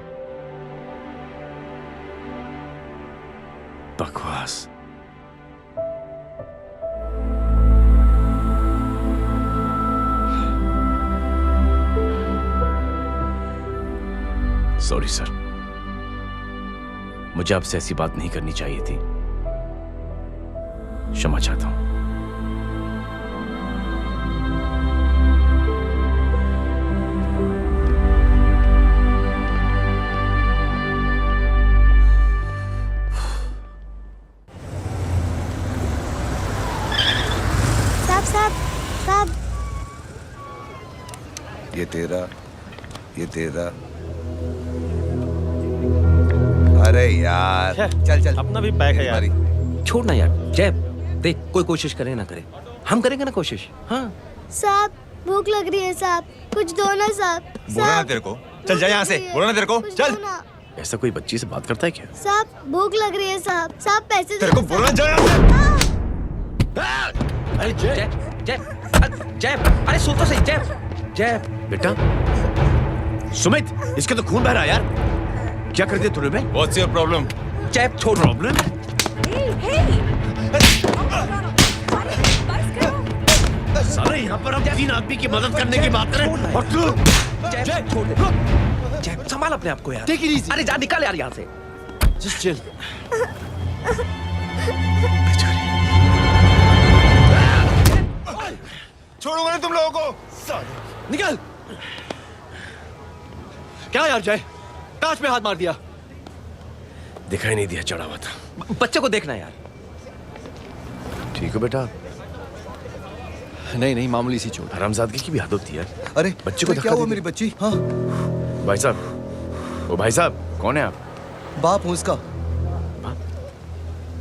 बकवास। सॉरी सर, मुझे आपसे ऐसी बात नहीं करनी चाहिए थी। क्षमा चाहता हूं। ये तेरा। अरे यार, चल चल, अपना भी बैग है यार। छोड़ ना यार। जय देख, कोई कोशिश करे ना करे, हम करेंगे ना कोशिश। हाँ साहब, भूख लग रही है साहब, कुछ दो ना साहब। बोला ना तेरे को, चल जा यहाँ से। बोला ना तेरे को, चल। ऐसा कोई बच्ची से बात करता है क्या? साहब भूख लग रही है साहब, साहब पैसे तेरे को बोला जा यहाँ से। अरे जय जय जय, अरे सुन तो सही। जय जय बेटा सुमित, इसके तो खून बह रहा है यार। क्या कर दिया तूने बे? What's your problem? जय छोड़। प्रॉब्लम? सारे यहाँ पर हम 3 आदमी की मदद करने की बात करें और तू जय छोड़ दे। जय संभाल अपने आप को यार। Take it easy. अरे जा निकल यार यहाँ से। Just chill. छोड़ूंगा नहीं तुम लोगों को। निकल। क्या यार जय, कांच पे हाथ मार दिया। दिखाई नहीं दिया, चढ़ा हुआ था। बच्चे को देखना यार। ठीक है बेटा। नहीं मामूली सी चोट। हरामजादगी की भी हद होती है। अरे बच्चे को क्या हुआ मेरी बच्ची? हाँ भाई साहब, ओ भाई साहब, कौन है आप? बाप हूँ उसका।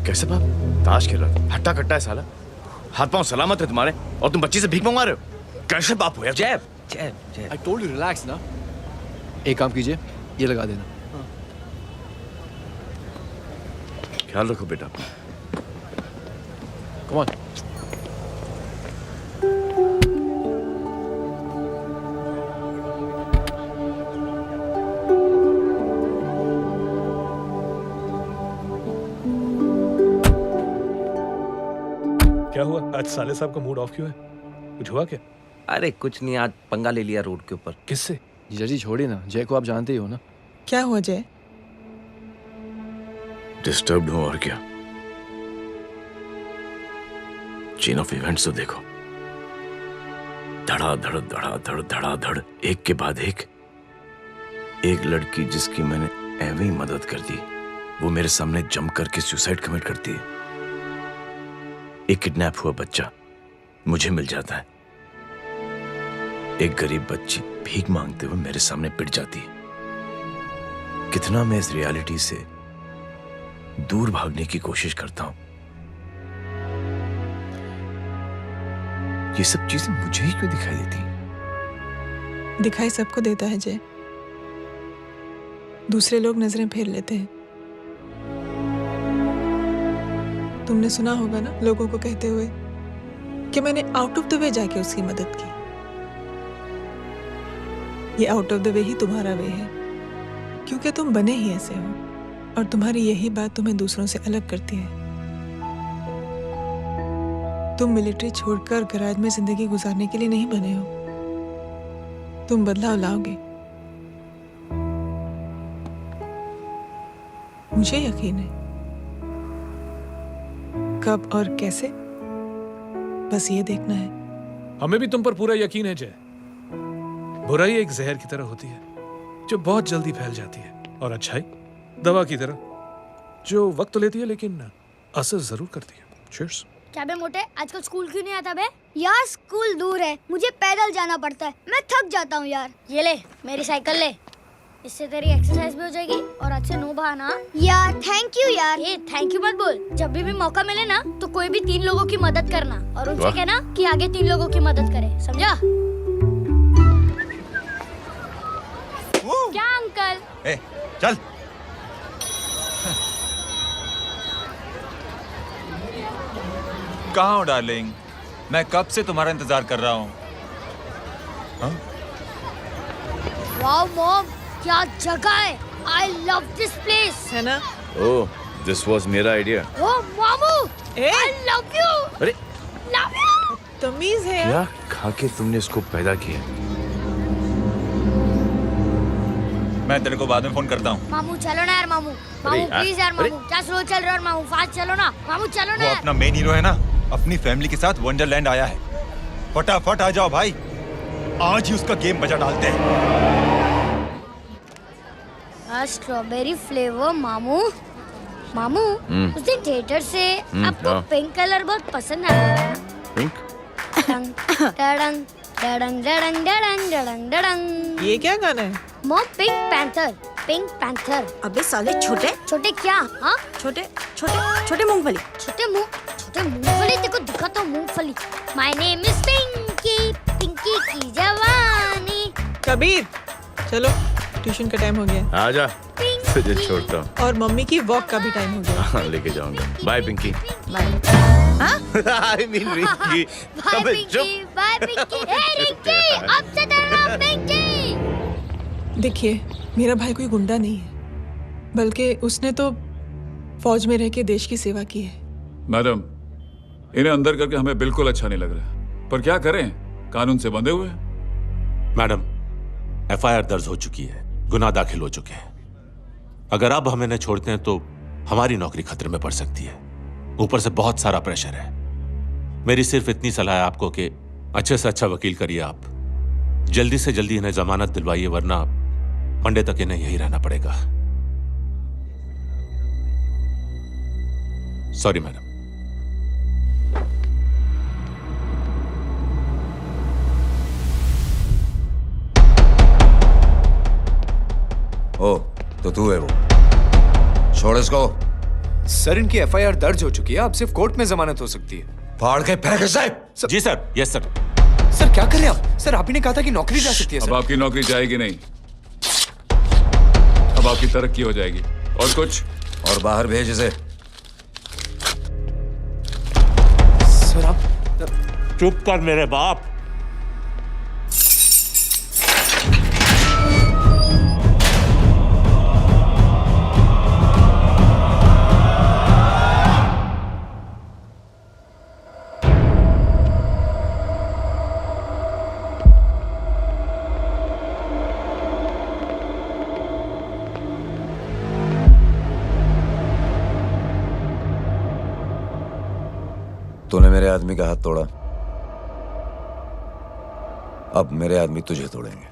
कैसे बाप? ताश खेल रहा था, हट्टा कट्टा है साला। हाथ पांव सलामत है तुम्हारे और तुम बच्ची से भीख मंगवा रहे हो? कैसे बाप हो यार? जय जय जय। I told you relax ना। एक काम कीजिए, ये लगा देना। ख्याल रखो बेटा। Come on. क्या हुआ आज साले साहब का मूड ऑफ क्यों है? कुछ हुआ क्या? अरे कुछ नहीं, आज पंगा ले लिया रोड के ऊपर। किससे? जीजा जी छोड़िए ना, जय को आप जानते ही हो ना। क्या हुआ जय? डिस्टर्ब्ड हूं और क्या। चेन ऑफ इवेंट्स तो देखो, धड़ाधड़ धड़ाधड़ धड़ाधड़, एक के बाद एक लड़की जिसकी मैंने एवं ही मदद कर दी, वो मेरे सामने जंप करके सुसाइड कमिट करती है। एक किडनैप हुआ बच्चा मुझे मिल जाता है। एक गरीब बच्ची भीख मांगते हुए मेरे सामने पिट जाती है। कितना मैं इस रियलिटी से दूर भागने की कोशिश करता हूं। ये सब चीजें मुझे ही क्यों दिखाई देती? दिखाई सबको देता है जय, दूसरे लोग नजरें फेर लेते हैं। तुमने सुना होगा ना लोगों को कहते हुए कि मैंने आउट ऑफ द वे जाके उसकी मदद की। ये आउट ऑफ द वे ही तुम्हारा वे है, क्योंकि तुम बने ही ऐसे हो और तुम्हारी यही बात तुम्हें दूसरों से अलग करती है। तुम मिलिट्री छोड़कर गैराज में जिंदगी गुजारने के लिए नहीं बने हो। तुम बदलाव लाओगे, मुझे यकीन है। कब और कैसे, बस ये देखना है। हमें भी तुम पर पूरा यकीन है जय। बुराई एक जहर की तरह होती है जो बहुत जल्दी फैल जाती है, और अच्छाई दवा की तरह जो वक्त लेती है लेकिन असर जरूर करती है। चीयर्स। क्या बे मोटे, आजकल स्कूल क्यों नहीं आता बे? यार स्कूल दूर है, मुझे पैदल जाना पड़ता है, मैं थक जाता हूँ यार। ये ले मेरी साइकिल ले, इससे तेरी एक्सरसाइज भी हो जाएगी और आज से नो बहाना। यार थैंक यू यार। ये थैंक यू मत बोल, जब भी मौका मिले ना तो कोई भी 3 लोगों की मदद करना और उनसे कहना कि आगे 3 लोगों की मदद करे, समझा? क्या अंकल? ए, चल। कहाँ हो डार्लिंग? मैं कब से तुम्हारा इंतजार कर रहा हूँ। वाओ मॉम, क्या जगह है। I love this place. है ना? ओह, दिस वाज मेरा आइडिया। ओह मामू, I love you. अरे Love you. तमीज है क्या खा के तुमने इसको पैदा किया? मैं तेरे को बाद में फोन करता हूँ। मामू चलो ना यार, मामू प्लीज यार, मामू क्या स्लो चल रहे हो मामू, फास्ट चलो ना मामू, चलो ना वो यार। अपना मेन हीरो है ना, अपनी फैमिली के साथ वंडरलैंड आया है। फटाफट आ जाओ भाई, आज ही उसका गेम बजा डालते हैं। स्ट्रॉबेरी फ्लेवर मामू। मामू उस दिन थिएटर से आपको पिंक कलर बहुत पसंद आया है। पिंक? डडंग डडंग डडंग डडंग डडंग डडंग। ये क्या गाना है? Mom pink panther, pink panther. अबे साले छोटे छोटे क्या? हाँ छोटे छोटे छोटे मूंगफली। छोटे मूंगफली तेको दिखाता हूँ मूंगफली। My name is Pinky, Pinky की जवानी। कबीर चलो, ट्यूशन का टाइम हो गया। आजा, तुझे छोड़ता हूँ। और मम्मी की वॉक का भी टाइम हो गया। हाँ लेके जाऊंगा। Bye Pinky. Bye. I mean Rinki. Bye अबे पिंकी, बाय पिंकी। ए रिंकी, अब से तेरा नाम पिंकी। देखिए, मेरा भाई कोई गुंडा नहीं है, बल्कि उसने तो फौज में रह के देश की सेवा की है। मैडम, इन्हें अंदर करके हमें बिल्कुल अच्छा नहीं लग रहा, पर क्या करें, कानून से बंधे हुए हैं। मैडम, एफआईआर दर्ज हो चुकी है, गुनाह दाखिल हो चुके हैं। अगर अब हम इन्हें छोड़ते हैं तो हमारी नौकरी खतरे में पड़ सकती है। ऊपर से बहुत सारा प्रेशर है। मेरी सिर्फ इतनी सलाह है आपको कि अच्छे से अच्छा वकील करिए आप। जल्दी से जल्दी इन्हें जमानत दिलवाइए, वरना मंडे तक इन्हें यही रहना पड़ेगा। Sorry madam. ओ, तो तू है वो। छोड़ इसको। सर, इनकी एफआईआर दर्ज हो चुकी है, अब सिर्फ कोर्ट में जमानत हो सकती है। फाड़ के फेंक साहब। जी सर। Yes sir. सर क्या कर रहे हैं आप? सर, आप ही ने कहा था कि नौकरी जा सकती है। अब आपकी नौकरी जाएगी नहीं, अब आपकी तरक्की हो जाएगी। और कुछ? और बाहर भेज इसे। सर आप चुप कर मेरे बाप। तूने मेरे आदमी का हाथ तोड़ा, अब मेरे आदमी तुझे तोड़ेंगे।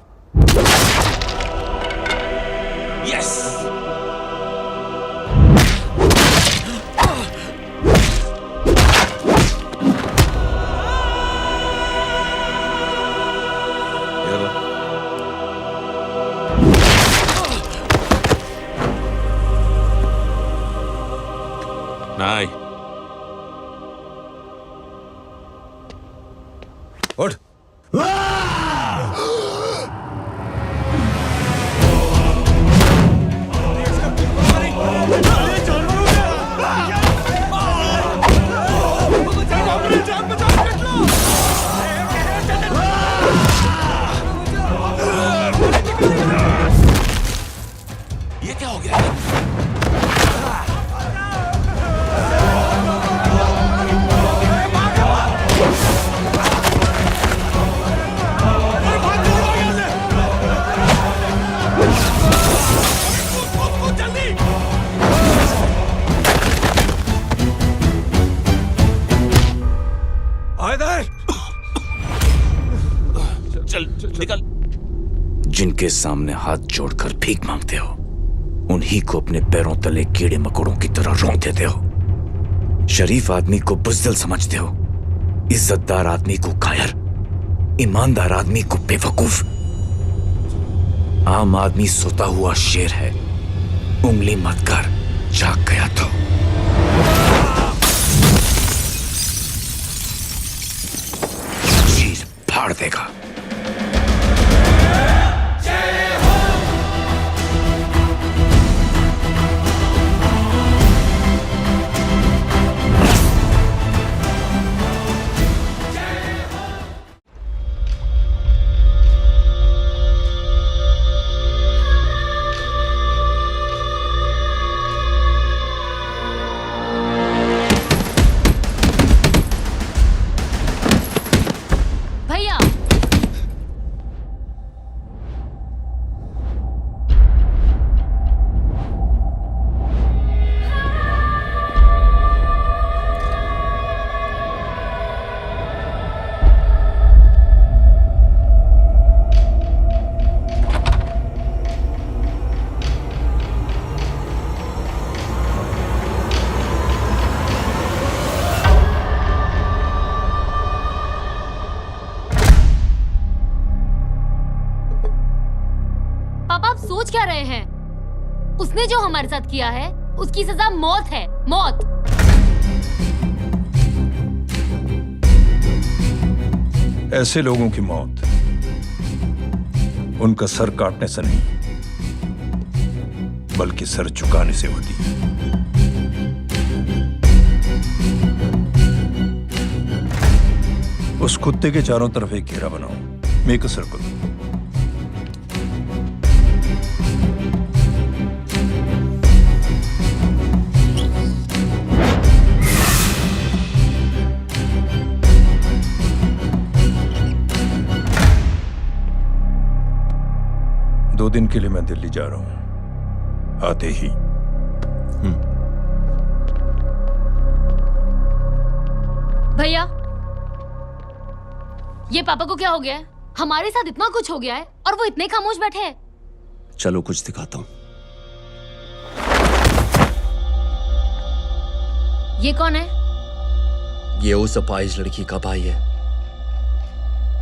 यस। नहीं। उठ। ये क्या हो गया? चल निकल। जिनके सामने हाथ जोड़कर भीख मांगते हो, उन्हीं को अपने पैरों तले कीड़े मकोड़ों की तरह रौंद देते हो। शरीफ आदमी को बुज़दिल समझते हो, इज्जतदार आदमी को कायर, ईमानदार आदमी को बेवकूफ। आम आदमी सोता हुआ शेर है, उंगली मत कर, जाग गया तो। चीर फाड़ देगा। भैया, पापा आप सोच क्या रहे हैं? उसने जो हमारे साथ किया है, उसकी सजा मौत है, मौत। ऐसे लोगों की मौत उनका सर काटने से नहीं, बल्कि सर झुकाने से होती है। उस कुत्ते के चारों तरफ एक घेरा बनाओ। Make a circle. दो दिन के लिए मैं दिल्ली जा रहा हूं, आते ही। भैया, ये पापा को क्या हो गया है? हमारे साथ इतना कुछ हो गया है और वो इतने खामोश बैठे हैं। चलो कुछ दिखाता हूं। ये कौन है? ये उस अपाहिज लड़की का भाई है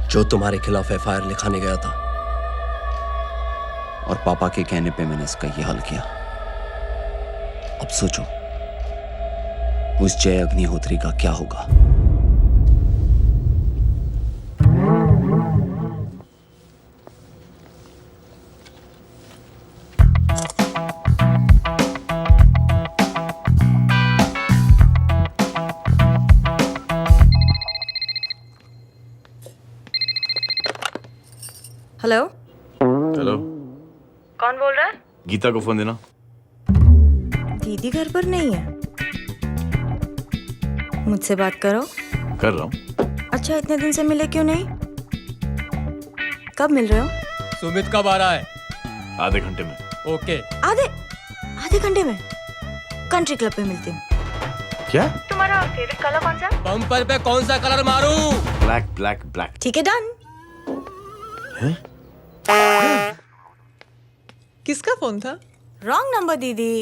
जो तुम्हारे खिलाफ एफआईआर लिखाने गया था। और पापा के कहने पे मैंने इसका ये हल किया। अब सोचो उस जय अग्निहोत्री का क्या होगा। हेलो, हेलो, कौन बोल रहा है? गीता को फोन देना। दीदी घर पर नहीं है। मुझसे बात करो। कर रहा हूँ। अच्छा, इतने दिन से मिले क्यों नहीं? कब मिल रहे हो? सुमित कब आ रहा है? आधे घंटे में। ओके। आधे घंटे में कंट्री क्लब पे मिलती हूँ। क्या? तुम्हारा फेवरेट कलर कौन सा? बम्पर पे कौन सा कलर मारूं? Black black black. ठीक है, डन। किसका फोन था? रॉन्ग नंबर दीदी।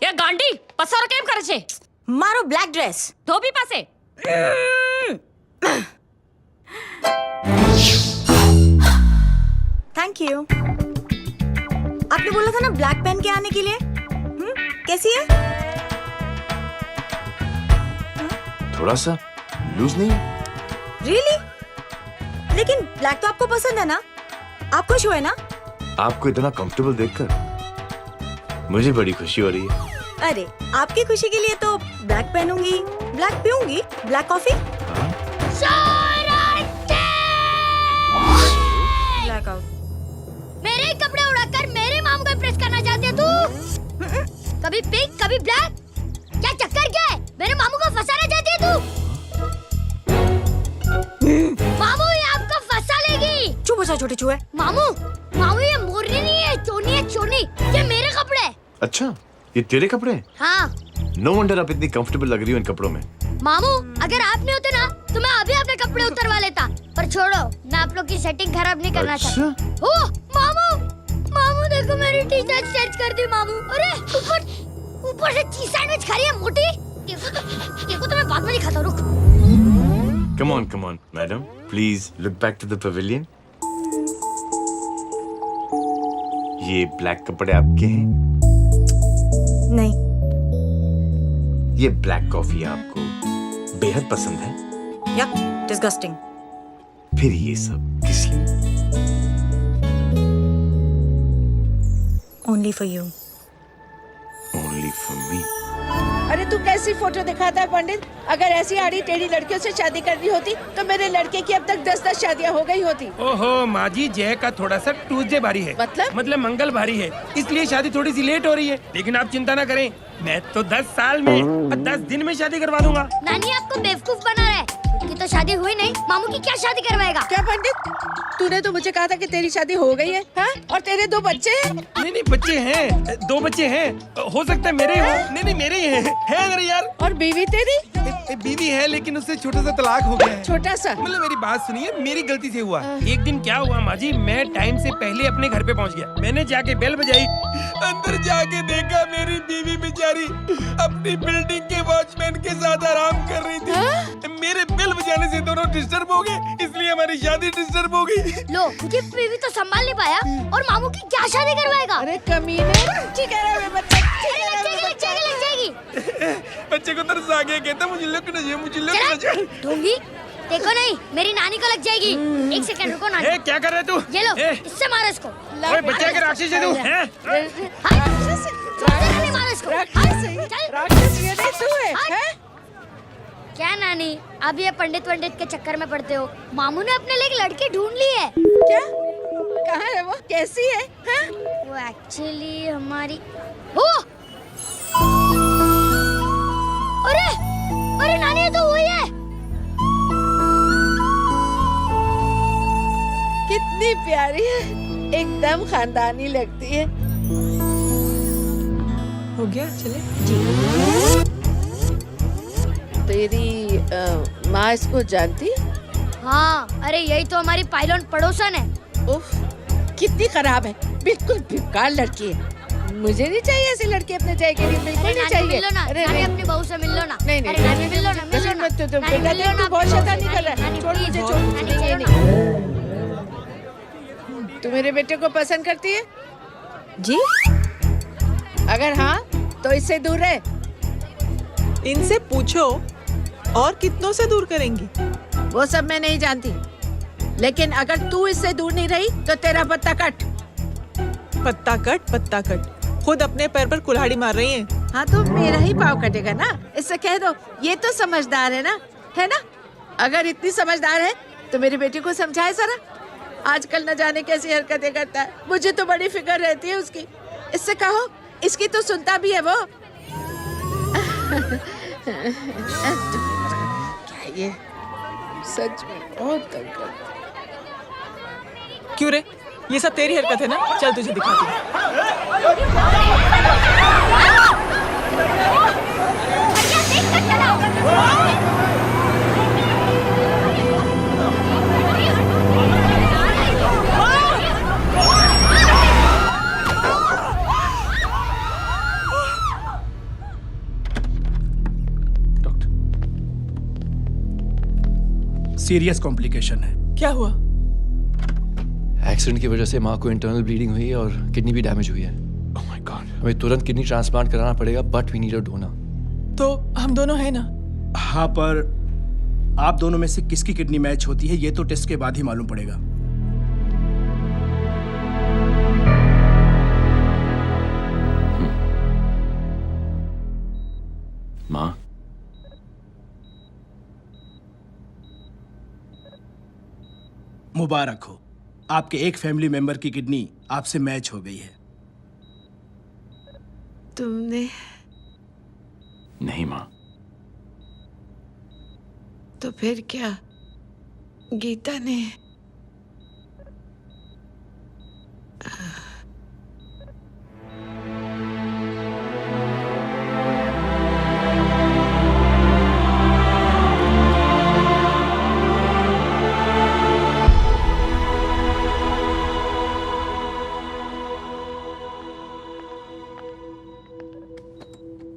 ये गांडी पसार केम करे छे? मारो ब्लैक ड्रेस। धोबी पासे। Thank you. आपने बोला था ना ब्लैक पेन के आने के लिए। कैसी है? थोड़ा सा लूज नहीं? रियली? लेकिन ब्लैक तो आपको पसंद है ना? आप खुश हुए ना? आपको इतना कंफर्टेबल देखकर मुझे बड़ी खुशी हो रही है। अरे, आपकी खुशी के लिए तो ब्लैक पहनूंगी, ब्लैक पीऊंगी, ब्लैक कॉफी। Black out. मेरे ही कपड़े उड़ाकर मेरे मामू को इम्प्रेस करना चाहती है तू? कभी पिंक, कभी ब्लैक। क्या चक्कर क्या है? मेरे मामू को फंसाना चाहती है तू? मामू, ये आपको फंसा लेगी। चुप हो जा छोटे चूहे। मामू, मामू ये मोरनी नहीं है, चोनी है चोनी। ये मेरे कपड़े हैं। अच्छा, ये तेरे कपड़े हैं? हाँ। नो वंडर आप इतनी कंफर्टेबल लग रही हो इन कपड़ों में। मामू, अगर आप नहीं होते ना तो मैं अभी अपने कपड़े उतरवा लेता। पर छोड़ो, मैं आप लोग की सेटिंग खराब नहीं करना चाहता। ओह, मामू, मामू देखो मेरी टी शर्ट चेंज कर दी मामू। अरे ऊपर से चीज सैंडविच खा रही है मोटी। देखो तो मैं बाद में नहीं खाता। रुक। Come on, madam. Please look back to the pavilion. ये ब्लैक कपड़े आपके हैं? नहीं। ये ब्लैक कॉफी आपको बेहद पसंद है? Yup, disgusting. फिर ये सब किस लिए? Only for you. Only for me. अरे तू कैसी फोटो दिखाता है पंडित? अगर ऐसी आड़ी टेढ़ी लड़कियों से शादी करनी होती तो मेरे लड़के की अब तक 10-10 शादियां हो गई होती। ओहो माँ जी, जय का थोड़ा सा ट्यूसडे भारी है। मतलब मंगल भारी है, इसलिए शादी थोड़ी सी लेट हो रही है। लेकिन आप चिंता ना करें, मैं तो 10 साल में और 10 दिन में शादी करवा दूंगा। नानी आपको बेवकूफ बना रहा है। उसकी तो शादी हुई नहीं, मामू की क्या शादी करवाएगा? क्या पंडित, तूने तो मुझे कहा था कि तेरी शादी हो गई है, हाँ? और तेरे 2 बच्चे हैं? नहीं, बच्चे हैं, 2 बच्चे हैं। हो सकता है मेरे हो। नहीं, मेरे ही हैं। है अरे यार। और बीवी तेरी? बीवी है, लेकिन उससे छोटा सा तलाक हो गया है। छोटा सा? मतलब मेरी बात सुनिए, मेरी गलती से हुआ। एक दिन क्या हुआ माँ जी, मैं टाइम से पहले अपने घर पे पहुँच गया। मैंने जाके बेल बजाई, अंदर जाके देखा मेरी बीवी बेचारी अपनी बिल्डिंग के वॉचमैन के साथ आराम कर रही थी। मेरे बेल बजाने से दोनों डिस्टर्ब हो गए, इसलिए हमारी शादी डिस्टर्ब हो गई। लो, मुझे बीवी तो संभाल नहीं पाया और मामू की क्या शादी करवाएगा? अरे कमीने, ठीक है रे बच्चे, लग जाएगी। बच्चे को तरस आ गया, कहता मुझे लगना चाहिए, मुझे लगना चाहिए। ढोंगी, देखो नहीं, मेरी नानी को लग जाएगी। एक सेकंड रुको नानी। ए, क्या कर रहे तू? ये लो, ए, इससे मारो इसको। ओए बच्चा के राक्षस है तू, हैं? मारो इसको। राक्षस ये नहीं तू है, हैं? क्या नानी, अब ये पंडित के चक्कर में पड़ते हो? मामू ने अपने लिए एक लड़की ढूंढ ली है। क्या? कहाँ है वो? कैसी है? हैं? वो एक्चुअली हमारी ओ! अरे नानी, ये तो वही है। कितनी प्यारी है, एकदम खानदानी लगती है। हो गया, चले। तेरी माँ इसको जानती? हाँ, अरे यही तो हमारी पायलट पड़ोसन है। उफ, कितनी खराब है, बिल्कुल बेकार लड़की है। मुझे नहीं चाहिए ऐसी लड़की अपने जय के लिए, बिल्कुल नहीं चाहिए। मिल लो ना, नानी अपनी बहू से मिल लो ना। नहीं अरे नानी मिल लो ना, मिल लो ना। मत तो बेटा देख, तू बहुत शैतानी कर रहा है। छोड़ मुझे, छोड़ मुझे, ये नहीं। तू मेरे बेटे को पसंद करती है? जी? अगर हाँ तो इससे दूर रहे। इनसे पूछो, और कितनों से दूर करेंगी? वो सब मैं नहीं जानती, लेकिन अगर तू इससे दूर नहीं रही तो तेरा पत्ता कट। पत्ता कट। खुद अपने पैर पर कुल्हाड़ी मार रही हैं। हाँ तो मेरा ही पाँव कटेगा ना, इससे कह दो ये तो समझदार है ना? अगर इतनी समझदार है तो मेरी बेटी को समझाए जरा। आजकल न जाने कैसी हरकतें करता है, मुझे तो बड़ी फिक्र रहती है उसकी। इससे कहो, इसकी तो सुनता भी है वो। क्या ये सच में बहुत तंग करता है। क्यों रे, ये सब तेरी हरकत है ना? चल तुझे दिखाती हूँ। सीरियस कॉम्प्लिकेशन है। क्या हुआ? एक्सीडेंट की वजह से माँ को इंटरनल ब्लीडिंग हुई है और किडनी भी डैमेज हुई है। Oh my god. हमें तुरंत किडनी ट्रांसप्लांट कराना पड़ेगा, but we need a donor. तो हम दोनों हैं ना? हाँ, पर आप दोनों में से किसकी किडनी मैच होती है ये तो टेस्ट के बाद ही मालूम पड़ेगा। माँ, मुबारक हो, आपके एक फैमिली मेंबर की किडनी आपसे मैच हो गई है। तुमने? नहीं माँ। तो फिर क्या? गीता ने?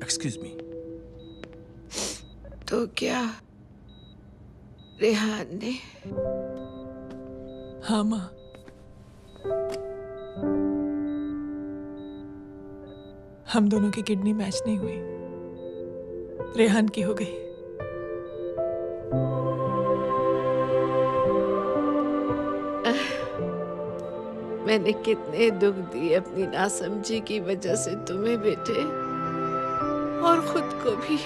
Excuse me. तो क्या रेहान ने? हाँ माँ, हम दोनों की किडनी मैच नहीं हुई, रेहान की हो गई। मैंने कितने दुख दिए अपनी नासमझी की वजह से तुम्हें बेटे, और खुद को भी।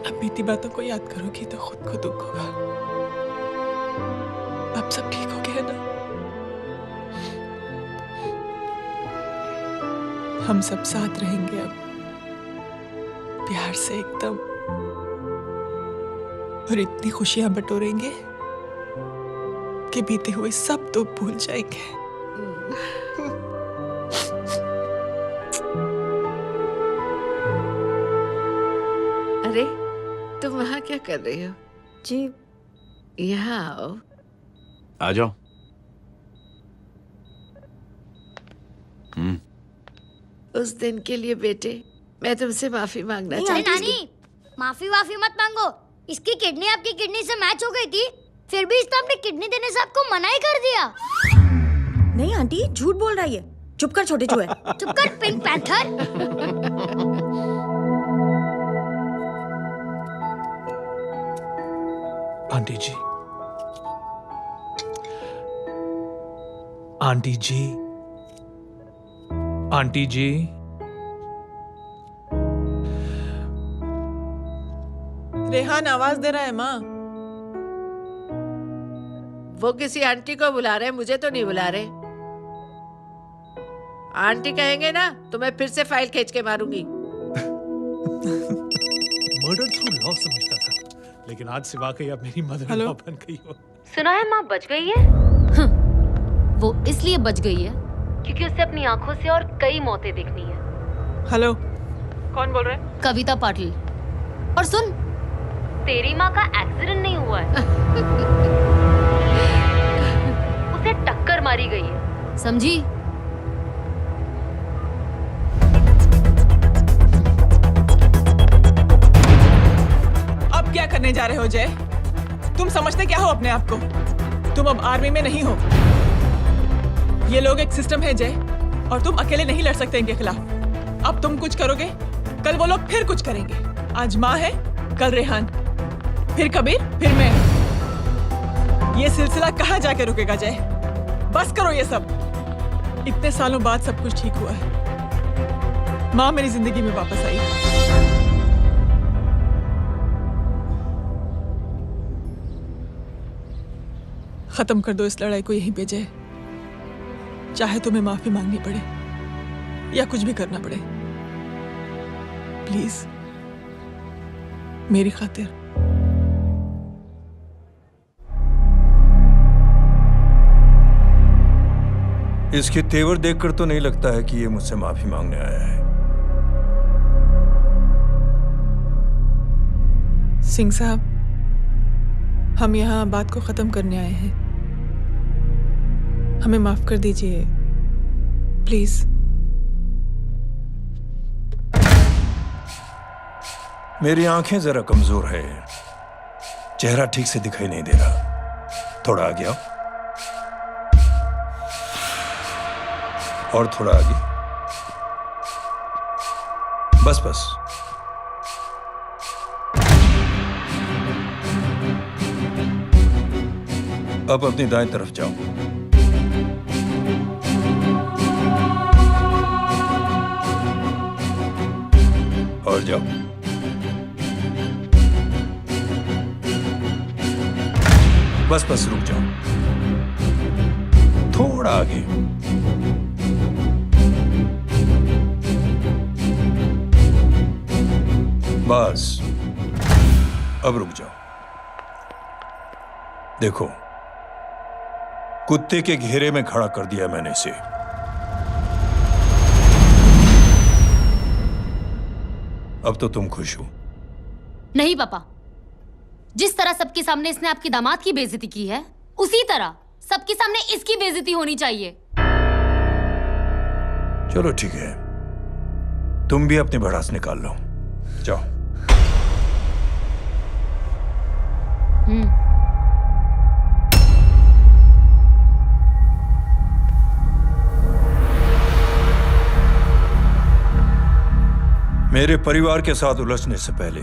अब बीती बातों को याद करोगी तो खुद को दुख होगा। अब सब ठीक हो गया ना? हम सब साथ रहेंगे अब, प्यार से एकदम, और इतनी खुशियां बटोरेंगे कि बीते हुए सब दुख भूल जाएंगे। अरे तुम वहाँ क्या कर रही हो? जी यहाँ आओ। आ जाओ। उस दिन के लिए बेटे मैं तुमसे माफी मांगना चाहती हूँ। नानी, माफी मत मांगो। इसकी किडनी आपकी किडनी से मैच हो गई थी, फिर भी इसने अपनी किडनी देने से आपको मना ही कर दिया। नहीं आंटी, झूठ बोल रही है। चुप कर छोटे चूहे। चुप कर पिंक पैंथर। आंटी जी, आंटी जी, आंटी जी, रेहान आवाज दे रहा है माँ। वो किसी आंटी को बुला रहे हैं, मुझे तो नहीं बुला रहे। आंटी कहेंगे ना तो मैं फिर से फाइल खींच के मारूंगी। मर्डर थ्रू लॉ समझता था, लेकिन आज से वाकई अब मेरी मदर इन लॉ बन गई हो। सुना है माँ बच गई है। वो इसलिए बच गई है क्योंकि उसे अपनी आंखों से और कई मौतें देखनी है। हेलो, कौन बोल रहे हैं? कविता पाटिल। और सुन, तेरी माँ का एक्सीडेंट नहीं हुआ है, उसे टक्कर मारी गई है, समझी? अब क्या करने जा रहे हो जय? तुम समझते क्या हो अपने आप को? तुम अब आर्मी में नहीं हो। ये लोग एक सिस्टम है जय, और तुम अकेले नहीं लड़ सकते इनके खिलाफ। अब तुम कुछ करोगे, कल वो लोग फिर कुछ करेंगे। आज माँ है, कल रेहान, फिर कबीर, फिर मैं। ये सिलसिला कहाँ जाके रुकेगा जय? बस करो ये सब। इतने सालों बाद सब कुछ ठीक हुआ है। माँ मेरी जिंदगी में वापस आई। खत्म कर दो इस लड़ाई को यहीं पे जय। चाहे तुम्हें माफी मांगनी पड़े या कुछ भी करना पड़े, प्लीज मेरी खातिर। इसके तेवर देखकर तो नहीं लगता है कि ये मुझसे माफी मांगने आया है। सिंह साहब, हम यहाँ बात को खत्म करने आए हैं। हमें माफ कर दीजिए प्लीज। मेरी आंखें जरा कमजोर है, चेहरा ठीक से दिखाई नहीं दे रहा। थोड़ा आगे आओ, और थोड़ा आगे, बस बस। अब अपनी दाएं तरफ जाओ। और जाओ। बस बस रुक जाओ, थोड़ा आगे। बस अब रुक जाओ। देखो, कुत्ते के घेरे में खड़ा कर दिया मैंने इसे। अब तो तुम खुश हो? नहीं पापा, जिस तरह सबके सामने इसने आपकी दामाद की बेइज्जती की है, उसी तरह सबके सामने इसकी बेइज्जती होनी चाहिए। चलो ठीक है, तुम भी अपनी भड़ास निकाल लो, जाओ। मेरे परिवार के साथ उलझने से पहले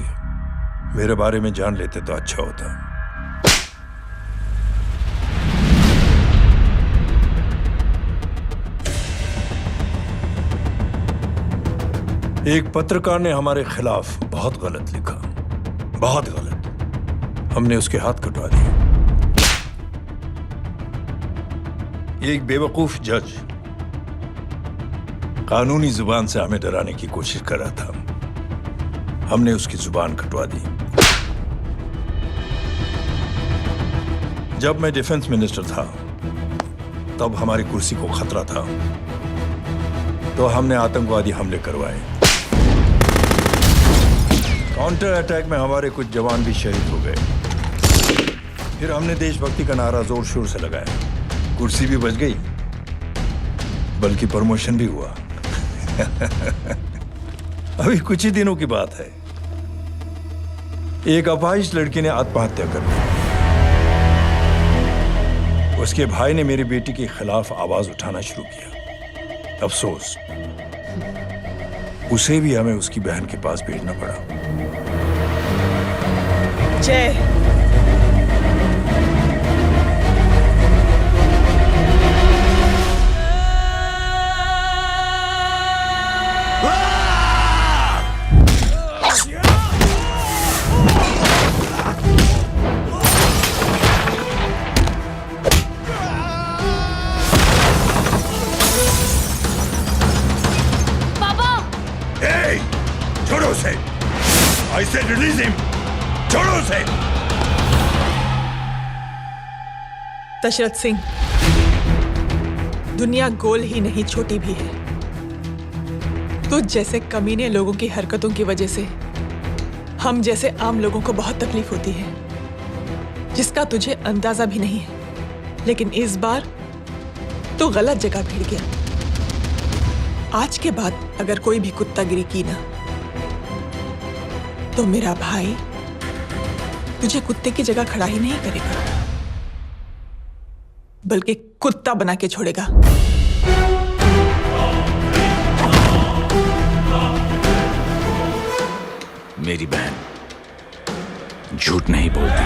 मेरे बारे में जान लेते तो अच्छा होता। एक पत्रकार ने हमारे खिलाफ बहुत गलत लिखा, बहुत गलत। हमने उसके हाथ कटवा दिए। एक बेवकूफ जज कानूनी जुबान से हमें डराने की कोशिश कर रहा था, हमने उसकी जुबान कटवा दी। जब मैं डिफेंस मिनिस्टर था, तब हमारी कुर्सी को खतरा था, तो हमने आतंकवादी हमले करवाए। काउंटर अटैक में हमारे कुछ जवान भी शहीद हो गए। फिर हमने देशभक्ति का नारा जोर शोर से लगाया। कुर्सी भी बच गई, बल्कि प्रमोशन भी हुआ। अभी कुछ ही दिनों की बात है, एक अपाहिज लड़की ने आत्महत्या कर ली। उसके भाई ने मेरी बेटी के खिलाफ आवाज उठाना शुरू किया। अफसोस, उसे भी हमें उसकी बहन के पास भेजना पड़ा। जय, दशरथ सिंह, दुनिया गोल ही नहीं छोटी भी है। तुझ जैसे कमीने लोगों की हरकतों की वजह से हम जैसे आम लोगों को बहुत तकलीफ होती है, जिसका तुझे अंदाजा भी नहीं है। लेकिन इस बार तो गलत जगह भिड़ गया। आज के बाद अगर कोई भी कुत्तागिरी की ना, तो मेरा भाई तुझे कुत्ते की जगह खड़ा ही नहीं करेगा, बल्कि कुत्ता बना के छोड़ेगा। मेरी बहन झूठ नहीं बोलती।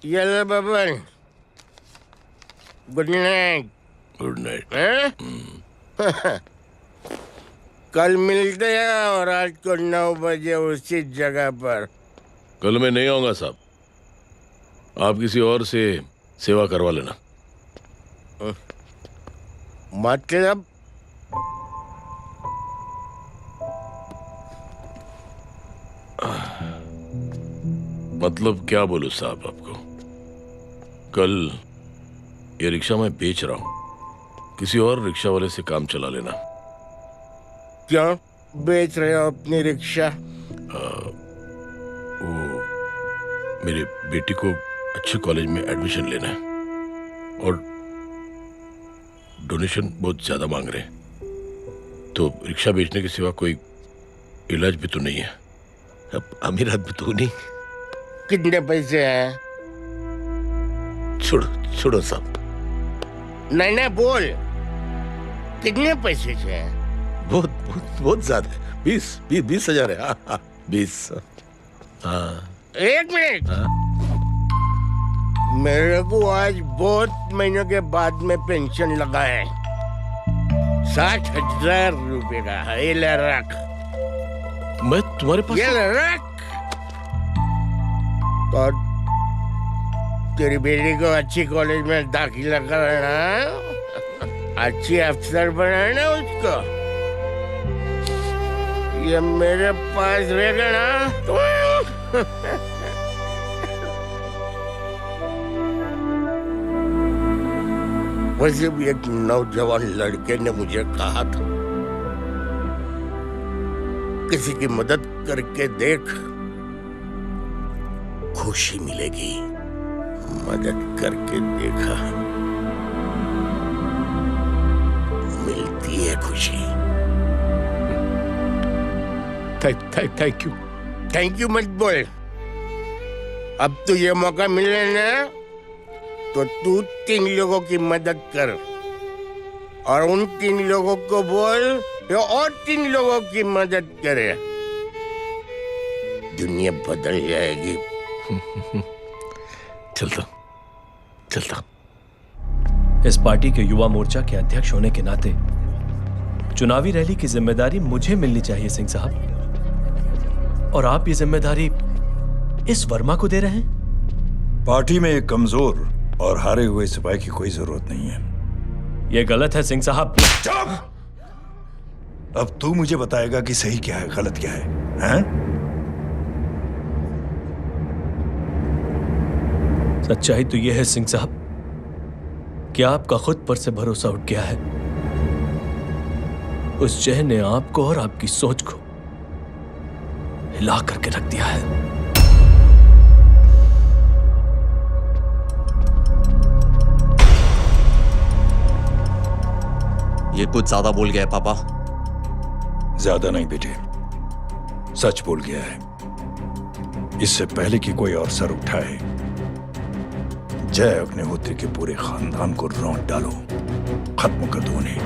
ये लो Baban, good night. Good night. कल मिलते हैं और रात को 9 बजे उसी जगह पर। कल मैं नहीं आऊंगा साहब, आप किसी और से सेवा करवा लेना। मतलब? मतलब क्या बोलूं साहब आपको। कल ये रिक्शा मैं बेच रहा हूं, किसी और रिक्शा वाले से काम चला लेना। क्यों बेच रहे हो अपनी रिक्शा? वो मेरे बेटी को अच्छे कॉलेज में एडमिशन लेना है और डोनेशन बहुत ज्यादा मांग रहे हैं, तो रिक्शा बेचने के सिवा कोई इलाज भी तो नहीं है। अब अमीर आदमी तो नहीं। कितने पैसे हैं? छोड़ो छोड़ो साहब। नहीं नहीं बोल, कितने पैसे हैं? बहुत बहुत बहुत ज्यादा है। 20,000 है। हाँ 20। हाँ 1 मिनट। मेरे को आज बहुत महीनों के बाद में पेंशन लगा है, 60,000 रुपए का। ये ले रख। मैं तुम्हारे पास? ये ले रख। और तेरी बेटी को अच्छी कॉलेज में दाखिला कराना, अच्छी अफसर बनाना उसको। ये मेरे पास रहेगा ना तो वैसे भी एक नौजवान लड़के ने मुझे कहा था, किसी की मदद करके देख, खुशी मिलेगी। मदद करके देखा, मिलती है खुशी। Thank you. थैंक यू मत बोल। अब तो ये मौका मिले ना, तो तू 3 लोगों की मदद कर और उन 3 लोगों को बोल जो और 3 लोगों की मदद करे। दुनिया बदल जाएगी। चलता। इस पार्टी के युवा मोर्चा के अध्यक्ष होने के नाते चुनावी रैली की जिम्मेदारी मुझे मिलनी चाहिए सिंह साहब, और आप ये जिम्मेदारी इस वर्मा को दे रहे हैं। पार्टी में एक कमजोर और हारे हुए सिपाही की कोई जरूरत नहीं है। यह गलत है सिंह साहब। अब तू मुझे बताएगा कि सही क्या है, गलत क्या है, हैं? सच्चाई तो यह है सिंह साहब कि आपका खुद पर से भरोसा उठ गया है। उस जहर ने आपको और आपकी सोच को हिला करके रख दिया है। ये कुछ ज्यादा बोल गया है पापा। ज्यादा नहीं बेटे, सच बोल गया है। इससे पहले कि कोई और सर उठाए, जय अग्निहोत्री के पूरे खानदान को रौंद डालो, खत्म कर दो उन्हें।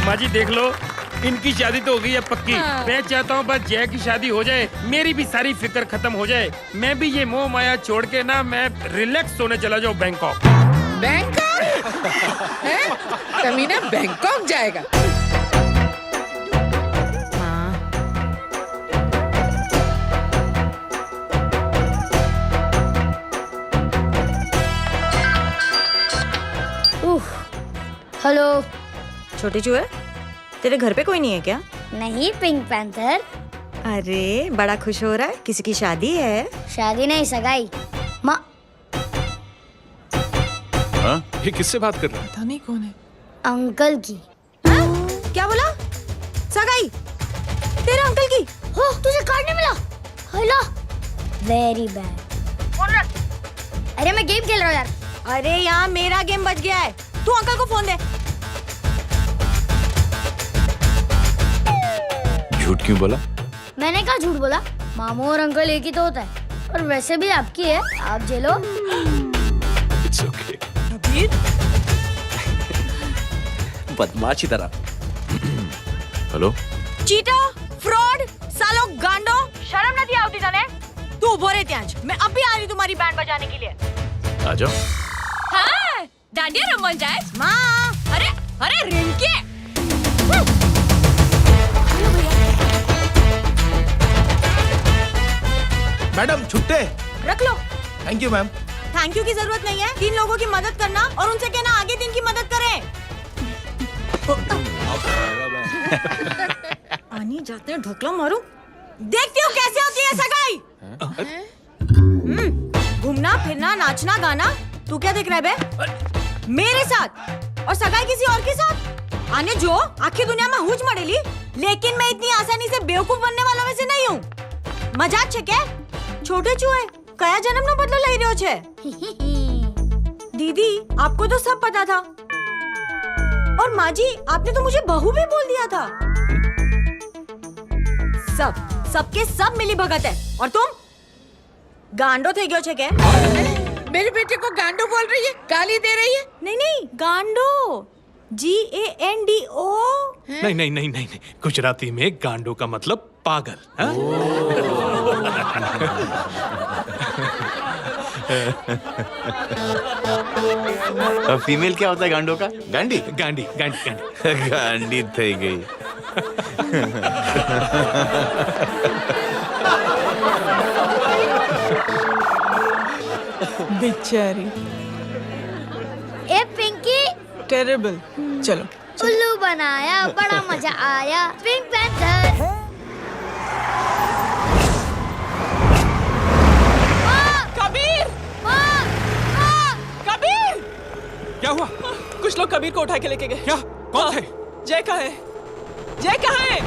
माँ जी देख लो, इनकी शादी तो हो गई है पक्की। हाँ। मैं चाहता हूँ बस जय की शादी हो जाए, मेरी भी सारी फिक्र खत्म हो जाए, मैं भी ये मोह माया छोड़ के ना मैं रिलैक्स होने चला जाऊँ बैंकॉक। बैंकॉक? कमीना बैंकॉक जाएगा? हेलो। छोटे चूहे, तेरे घर पे कोई नहीं है क्या? नहीं पिंक पैंथर। अरे बड़ा खुश हो रहा है, किसी की शादी है? शादी नहीं, सगाई। माँ ये किससे बात कर रहा है? पता नहीं कौन है। अंकल की। क्या बोला? सगाई तेरे अंकल की? हो, तुझे कार्ड नहीं मिला? Hello, very bad. अरे मैं गेम खेल रहा हूँ यार। अरे यहाँ मेरा गेम बच गया है, तू अंकल को फोन दे। झूठ क्यों बोला? मैंने कहा झूठ बोला? मामू और अंकल एक ही तो होता है, और वैसे भी आपकी है, आप झेलो। It's okay. बदमाशी तरह। हेलो, चीटा, फ्रॉड, सालो गांडो, शर्म नहीं आती जाने? तू उभो रे त्यांज, मैं अब भी आ रही तुम्हारी बैंड बजाने के लिए। आ जाओ। हाँ, डांडिया रमन जाए। माँ, अरे अरे रिंकी, मैडम छुट्टे। रख लो। Thank you ma'am. Thank you की जरूरत नहीं है, 3 लोगों की मदद करना और उनसे कहना आगे दिन की मदद करें। आनी जाते हैं ढोकला मारूं। देखती हो कैसे होती है सगाई? घूमना फिरना नाचना गाना, तू क्या देख रहा है बे? मेरे साथ और सगाई किसी और के साथ? आने जो आखिर दुनिया में हुज मड़ेली, लेकिन मैं इतनी आसानी से बेवकूफ बनने वालों में से नहीं हूँ। मजाक छे क्या? छोटे चूहे कया जन्म नो बदलो लई रह्यो छे? दीदी आपको तो सब पता था, और माँ जी आपने तो मुझे बहू भी बोल दिया था। सबके सब मिली भगत है, और तुम गांडो थे गयो छे क्या? मेरे बेटे को गांडो बोल रही है, गाली दे रही है? नहीं गांडो, GANDO। नहीं नहीं नहीं नहीं, गुजराती में गांडो का मतलब पागल। फीमेल क्या होता है गांडो का? गांडी गांडी गांडी गांडी गांडी थई गई। बेचारी। ए पिंकी, टेरिबल। चलो उल्लू बनाया, बड़ा मजा आया। Pink Panther. कबीर! कबीर! क्या हुआ? कुछ लोग कबीर को उठा के लेके गए। क्या? कौन थे? जय कहाँ है? जय कहाँ है?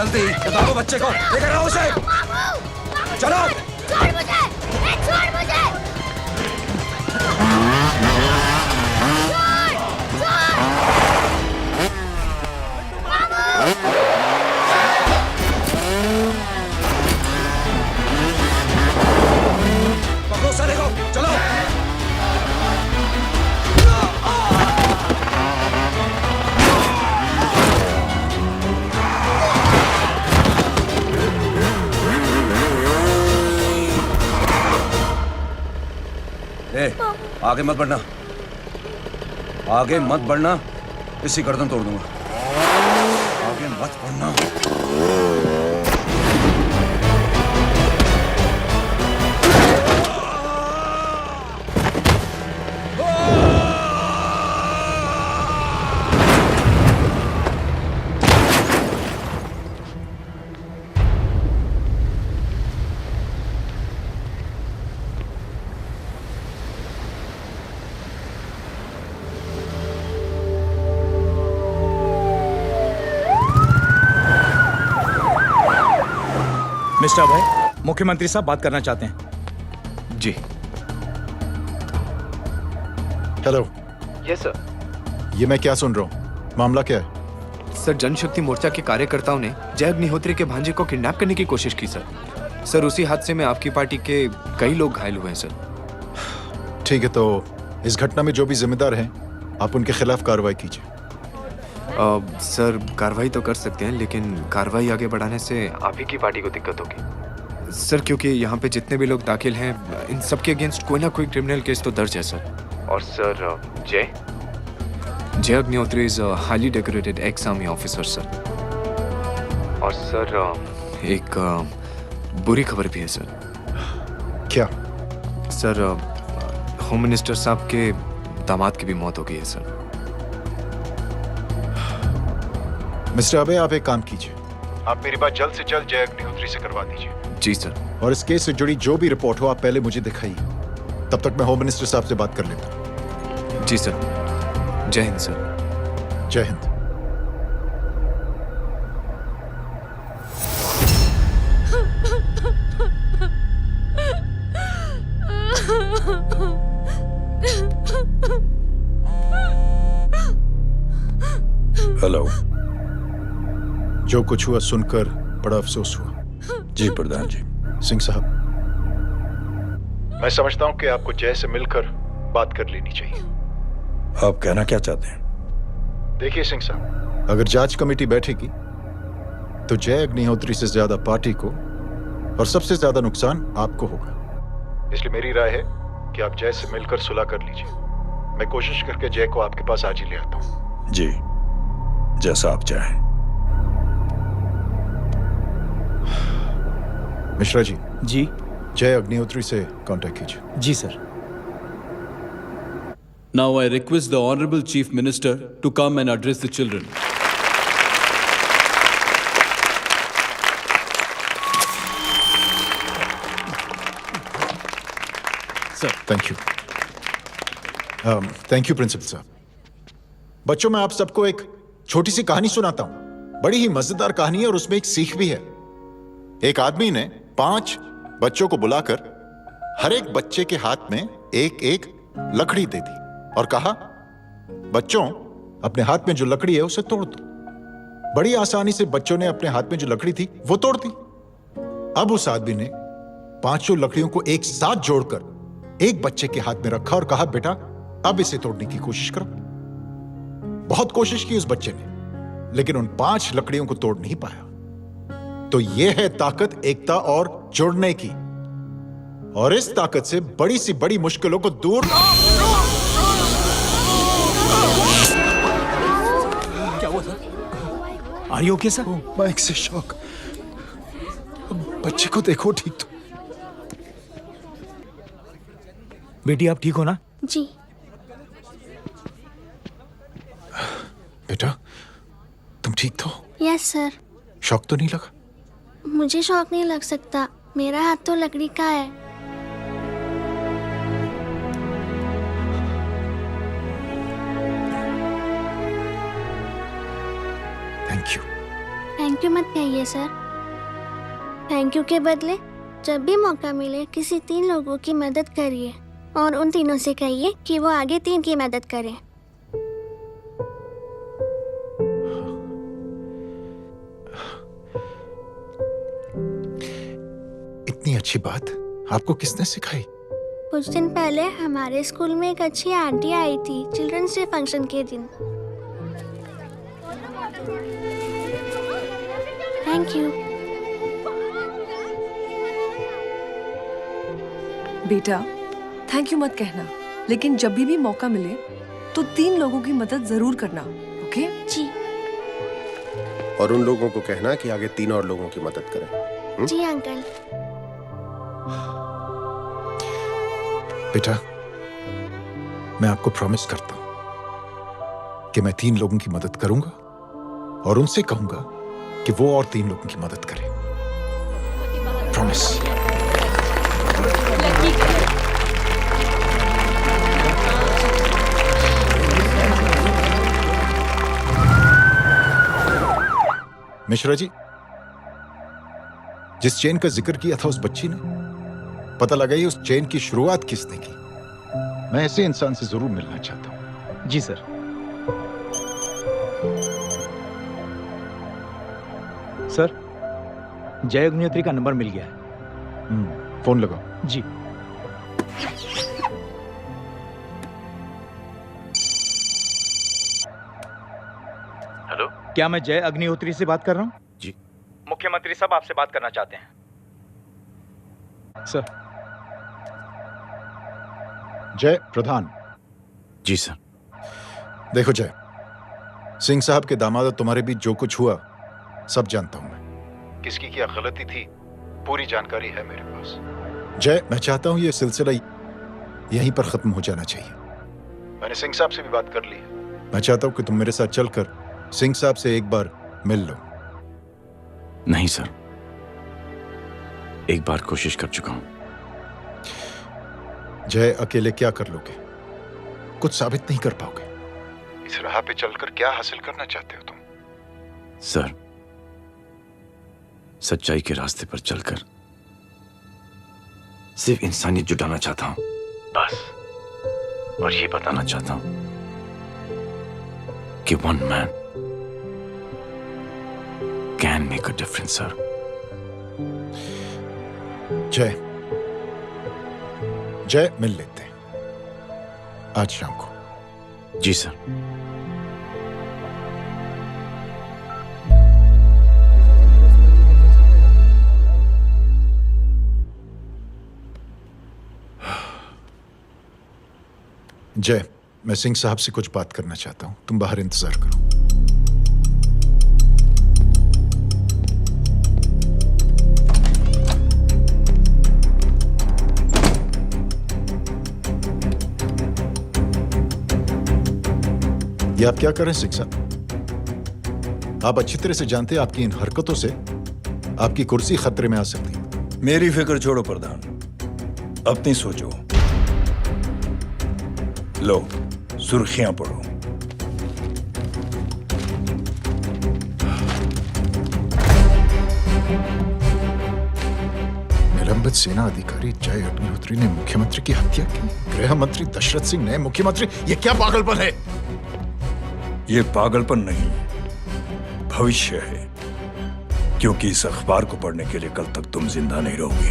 जल्दी बताओ बच्चे को, लेकर आओ उसे। चलो। छोड़ मुझे, छोड़ मुझे। पकड़ो साले को, चलो। आगे मत बढ़ना, आगे मत बढ़ना, इसी गर्दन तोड़ दूंगा। आगे मत बढ़ना। मिस्टर अभय, मुख्यमंत्री साहब बात करना चाहते हैं। जी। हेलो। Yes sir. ये मैं क्या सुन रहा हूँ? मामला क्या है? सर, जनशक्ति मोर्चा के कार्यकर्ताओं ने जय अग्निहोत्री के भांजे को किडनैप करने की कोशिश की सर। सर, उसी हादसे में आपकी पार्टी के कई लोग घायल हुए हैं सर। ठीक है, तो इस घटना में जो भी जिम्मेदार हैं, आप उनके खिलाफ कार्रवाई कीजिए। सर, कार्रवाई तो कर सकते हैं, लेकिन कार्रवाई आगे बढ़ाने से आप ही की पार्टी को दिक्कत होगी सर, क्योंकि यहाँ पे जितने भी लोग दाखिल हैं, इन सब के अगेंस्ट कोई ना कोई क्रिमिनल केस तो दर्ज है सर। और सर, जय Agnihotri is highly decorated ex army officer sir. और सर, एक बुरी खबर भी है सर। क्या? सर, होम मिनिस्टर साहब के दामाद की भी मौत हो गई है सर। मिस्टर अबे, आप एक काम कीजिए, आप मेरी बात जल्द से जल्द जय अग्निहोत्री से करवा दीजिए। जी सर। और इस केस से जुड़ी जो भी रिपोर्ट हो, आप पहले मुझे दिखाइए, तब तक मैं होम मिनिस्टर साहब से बात कर लेता हूँ। जी सर। जय हिंद सर। जय हिंद। हेलो। जो कुछ हुआ सुनकर बड़ा अफसोस हुआ। जी प्रधान जी। सिंह साहब, मैं समझता हूं कि आपको जय से मिलकर बात कर लेनी चाहिए। आप कहना क्या चाहते हैं? देखिए सिंह साहब, अगर जांच कमेटी बैठेगी तो जय अग्निहोत्री से ज्यादा पार्टी को और सबसे ज्यादा नुकसान आपको होगा। इसलिए मेरी राय है कि आप जय से मिलकर सुलह कर लीजिए। मैं कोशिश करके जय को आपके पास आज ही ले आता हूं। जी, जैसा आप चाहें। मिश्रा जी। जी। जय अग्निहोत्री से कांटेक्ट कीजिए। जी sir. Now I request the Honorable Chief Minister to come and address the children. Sir, thank you. Thank you principal साहब। बच्चों, मैं आप सबको एक छोटी सी कहानी सुनाता हूं। बड़ी ही मजेदार कहानी है और उसमें एक सीख भी है। एक आदमी ने 5 बच्चों को बुलाकर हर एक बच्चे के हाथ में एक एक लकड़ी दे दी और कहा, बच्चों, अपने हाथ में जो लकड़ी है उसे तोड़ दो। बड़ी आसानी से बच्चों ने अपने हाथ में जो लकड़ी थी वो तोड़ दी। अब उस आदमी ने 5 लकड़ियों को एक साथ जोड़कर एक बच्चे के हाथ में रखा और कहा, बेटा, अब इसे तोड़ने की कोशिश करो। बहुत कोशिश की उस बच्चे ने, लेकिन उन 5 लकड़ियों को तोड़ नहीं पाया। तो यह है ताकत एकता और जुड़ने की, और इस ताकत से बड़ी सी बड़ी मुश्किलों को दूर। क्या हुआ sir? Are you okay sir? Mike से शॉक। बच्चे को देखो ठीक तो। बेटी, आप ठीक हो ना? जी। बेटा, तुम ठीक तो? Yes sir. शॉक तो नहीं लगा? मुझे शौक नहीं लग सकता, मेरा हाथ तो लकड़ी का है। Thank you. थैंक यू मत कहिए सर। थैंक यू के बदले जब भी मौका मिले किसी 3 लोगों की मदद करिए और उन तीनों से कहिए कि वो आगे 3 की मदद करें। इतनी अच्छी बात आपको किसने सिखाई? कुछ दिन पहले हमारे स्कूल में एक अच्छी आंटी आई थी चिल्ड्रंस डे फंक्शन के दिन। Thank you. बेटा थैंक यू मत कहना, लेकिन जब भी मौका मिले तो 3 लोगों की मदद जरूर करना, ओके? जी। और उन लोगों को कहना कि आगे 3 और लोगों की मदद करें। जी अंकल। बेटा, मैं आपको प्रॉमिस करता हूं कि मैं 3 लोगों की मदद करूंगा और उनसे कहूंगा कि वो और 3 लोगों की मदद करें। प्रॉमिस। मिश्रा जी, जिस चेन का जिक्र किया था उस बच्ची ने, पता लगाइए उस चेन की शुरुआत किसने की। मैं ऐसे इंसान से जरूर मिलना चाहता हूं। जी सर। सर, जय अग्निहोत्री का नंबर मिल गया है। फोन लगाओ। जी। हेलो, क्या मैं जय अग्निहोत्री से बात कर रहा हूँ? जी। मुख्यमंत्री साहब आपसे बात करना चाहते हैं। सर। जय प्रधान। जी सर। देखो जय, सिंह साहब के दामाद तुम्हारे बीच जो कुछ हुआ सब जानता हूं मैं। किसकी क्या गलती थी पूरी जानकारी है मेरे पास। जय, मैं चाहता हूं ये सिलसिला यहीं पर खत्म हो जाना चाहिए। मैंने सिंह साहब से भी बात कर ली है। मैं चाहता हूं कि तुम मेरे साथ चलकर सिंह साहब से एक बार मिल लो। नहीं सर, एक बार कोशिश कर चुका हूं। जय, अकेले क्या कर लोगे? कुछ साबित नहीं कर पाओगे। इस राह पे चलकर क्या हासिल करना चाहते हो तुम? सर, सच्चाई के रास्ते पर चलकर सिर्फ इंसानियत जुटाना चाहता हूं, बस। और ये बताना चाहता हूं कि one man can make a difference sir. जय, जय, मिल लेते हैं आज शाम को। जी सर। जय, मैं सिंह साहब से कुछ बात करना चाहता हूं। तुम बाहर इंतजार करो। ये आप क्या कर रहे हैं सिंह साहब? आप अच्छी तरह से जानते हैं आपकी इन हरकतों से आपकी कुर्सी खतरे में आ सकती है। मेरी फिक्र छोड़ो प्रधान, अपनी सोचो। लो, सुर्खियां पढ़ो। निलंबित सेना अधिकारी जय अग्निहोत्री ने मुख्यमंत्री की हत्या की। गृह मंत्री दशरथ सिंह ने मुख्यमंत्री, ये क्या पागलपन है? ये पागलपन नहीं, भविष्य है, क्योंकि इस अखबार को पढ़ने के लिए कल तक तुम जिंदा नहीं रहोगे।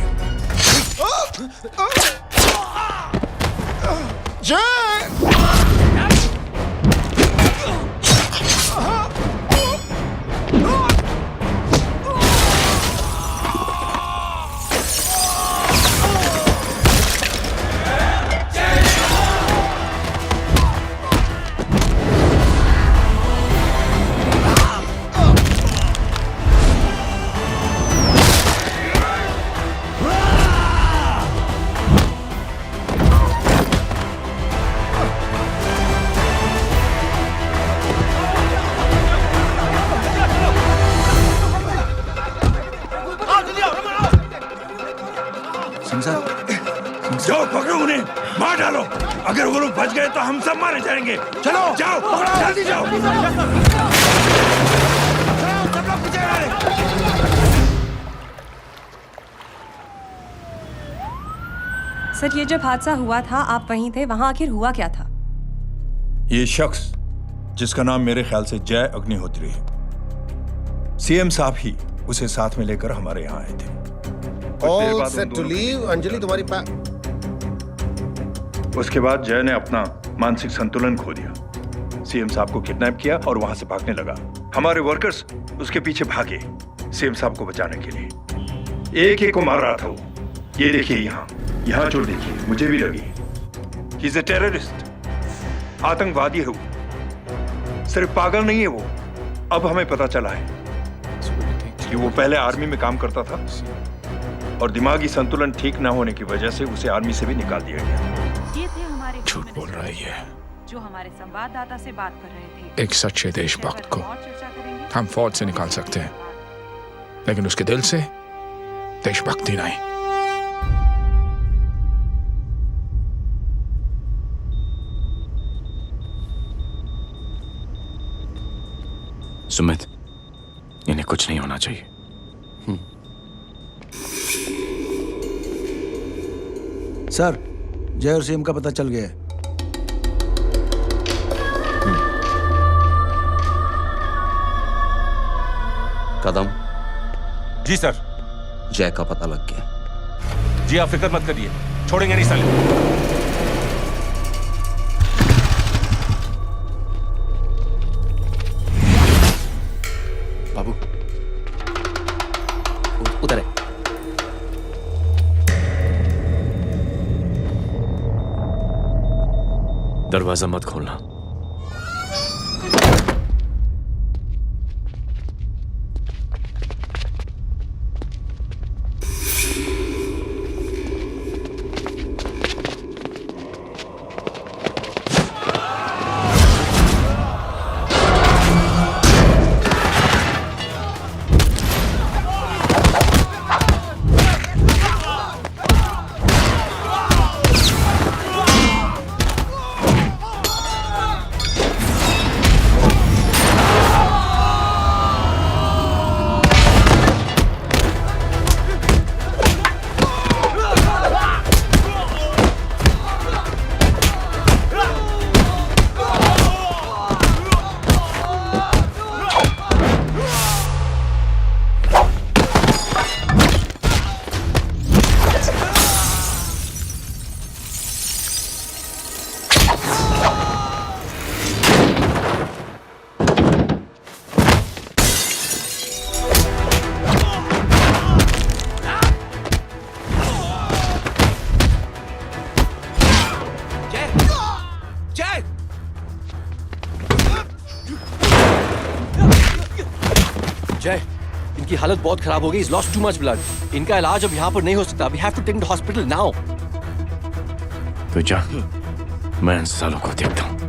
जाओ पकड़ो उन्हें, मार डालो। अगर वो लोग बच गए तो हम सब मारे जाएंगे। चलो जाओ, जल्दी जाओ। सब लोग पीछे सर, ये जब हादसा हुआ था आप वहीं थे, वहां आखिर हुआ क्या था? ये शख्स जिसका नाम मेरे ख्याल से जय अग्निहोत्री है, सीएम साहब ही उसे साथ में लेकर हमारे यहाँ आए थे। All set to leave. Anjali तुम्हारी उसके बाद जय ने अपना मानसिक संतुलन खो दिया, सीएम साहब को किडनैप किया और वहां से भागने लगा। हमारे वर्कर्स उसके पीछे भागे सीएम साहब को बचाने के लिए। एक एक को मार रहा था वो। ये देखिए यहाँ चोट देखिए, मुझे भी लगी। ही इज अ टेररिस्ट, आतंकवादी है वो, सिर्फ पागल नहीं है वो। अब हमें पता चला है कि वो पहले आर्मी में काम करता था और दिमागी संतुलन ठीक ना होने की वजह से उसे आर्मी से भी निकाल दिया गया। ये थे हमारे झूठ बोल रहा है ये। जो हमारे संवाददाता से बात कर रहे थे। एक सच्चे देशभक्त को हम फौज से निकाल सकते हैं, लेकिन उसके दिल से देशभक्ति नहीं। सुमित, इन्हें कुछ नहीं होना चाहिए। सर, जय और सीएम का पता चल गया है। कदम। जी सर। जय का पता लग गया। जी आप फिक्र मत करिए, छोड़ेंगे नहीं साले। बाबू उधर है। दरवाजा मत खोलना। जय, इनकी हालत बहुत खराब हो गई। He's lost too much blood. इनका इलाज अब यहाँ पर नहीं हो सकता। We have to take him to hospital now. तो जा, मैं इन सालों को देखता हूँ।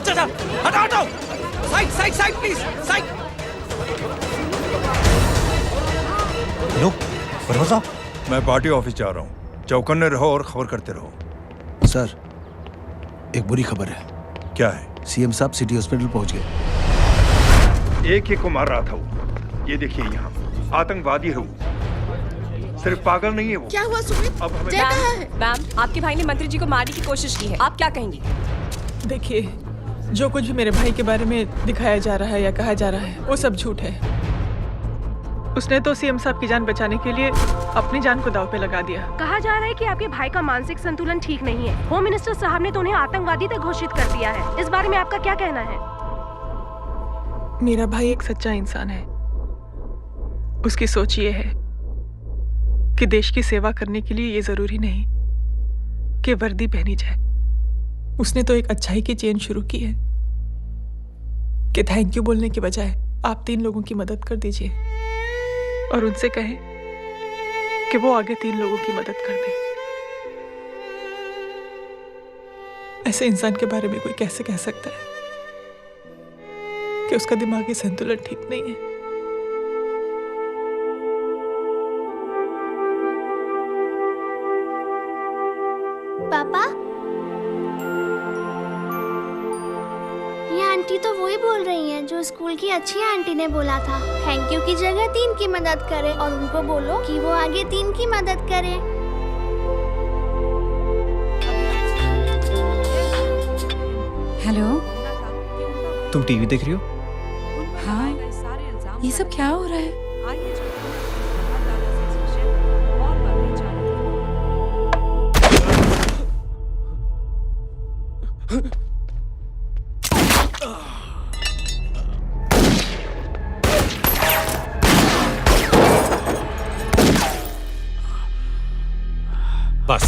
चल हटाओ side side please side. Hello परवा साहब, मैं पार्टी ऑफिस जा रहा हूँ। चौकन्ने रहो और खबर करते रहो। सर, एक बुरी खबर है। क्या है? सीएम साहब सिटी हॉस्पिटल पहुंच गए। एक को मार रहा था वो। ये देखिए यहाँ आतंकवादी है वो। सिर्फ पागल नहीं है वो। क्या हुआ सुमित? अब हमें मैम, आपके भाई ने मंत्री जी को मारने की कोशिश की है, आप क्या कहेंगी? देखिए, जो कुछ भी मेरे भाई के बारे में दिखाया जा रहा है या कहा जा रहा है वो सब झूठ है। उसने तो सीएम साहब की जान बचाने के लिए अपनी जान को दांव पे लगा दिया। कहा जा रहा है कि आपके भाई का मानसिक संतुलन ठीक नहीं है। होम मिनिस्टर साहब ने तो उन्हें आतंकवादी तक घोषित कर दिया है। इस बारे में आपका क्या कहना है? मेरा भाई एक सच्चा इंसान है। उसकी सोच ये है कि देश की सेवा करने के लिए ये जरूरी नहीं कि वर्दी पहनी जाए। उसने तो एक अच्छाई की चेन शुरू की है कि थैंक यू बोलने के बजाय आप 3 लोगों की मदद कर दीजिए और उनसे कहें कि वो आगे 3 लोगों की मदद कर दे। ऐसे इंसान के बारे में कोई कैसे कह सकता है कि उसका दिमागी संतुलन ठीक नहीं है? पापा, ये आंटी तो वही बोल रही हैं जो स्कूल की अच्छी आंटी ने बोला था, थैंक यू की जगह 3 की मदद करें और उनको बोलो कि वो आगे 3 की मदद करें। हेलो, तुम टीवी देख रही हो? हाँ, ये सब क्या हो रहा है? बस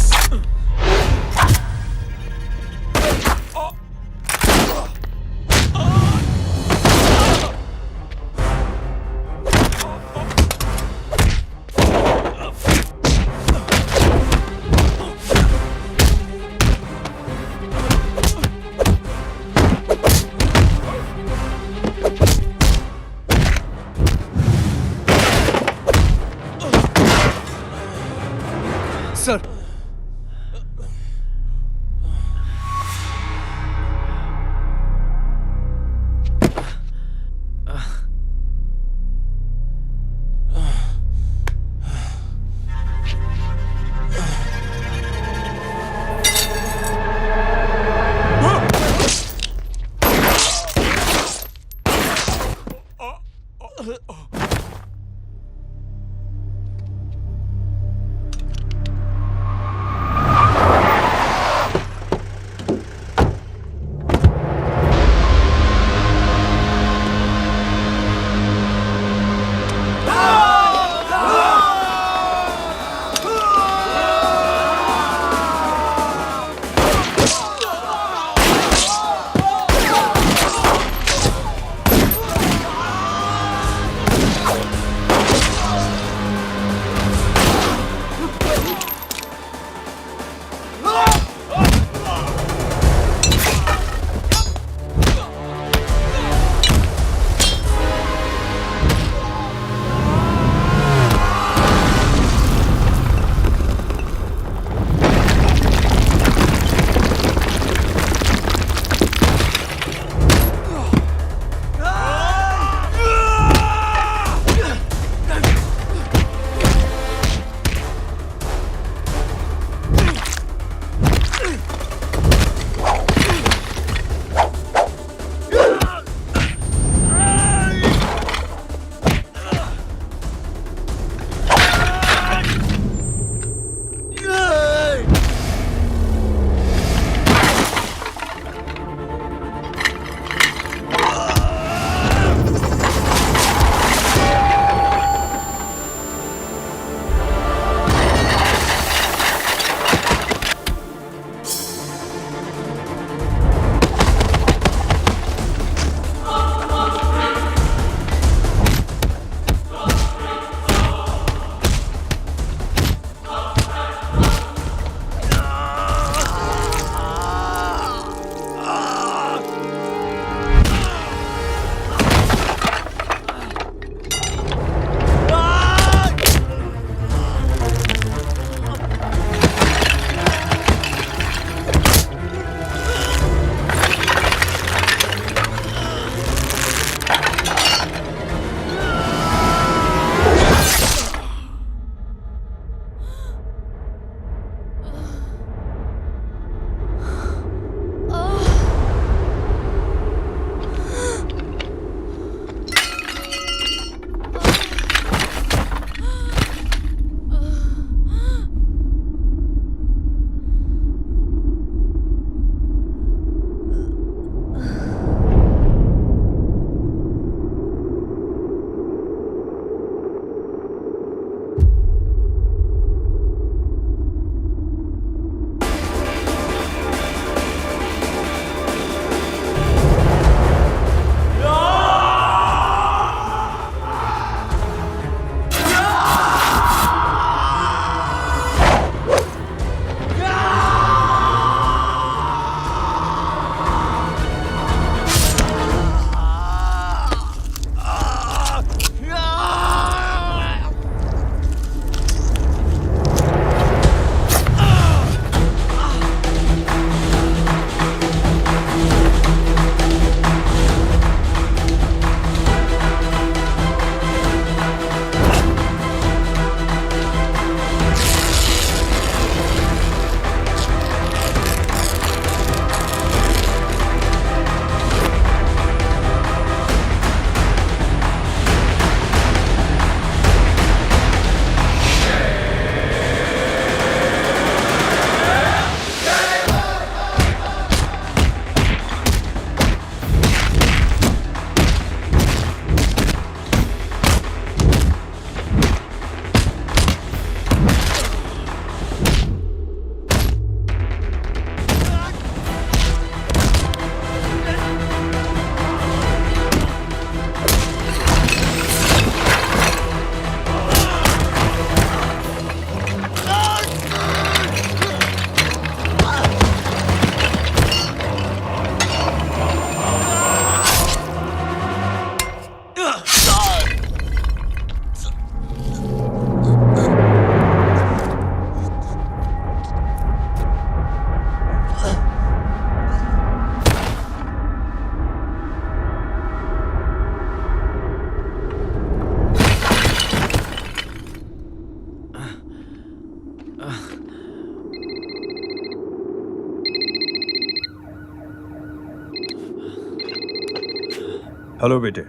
हेलो बेटे।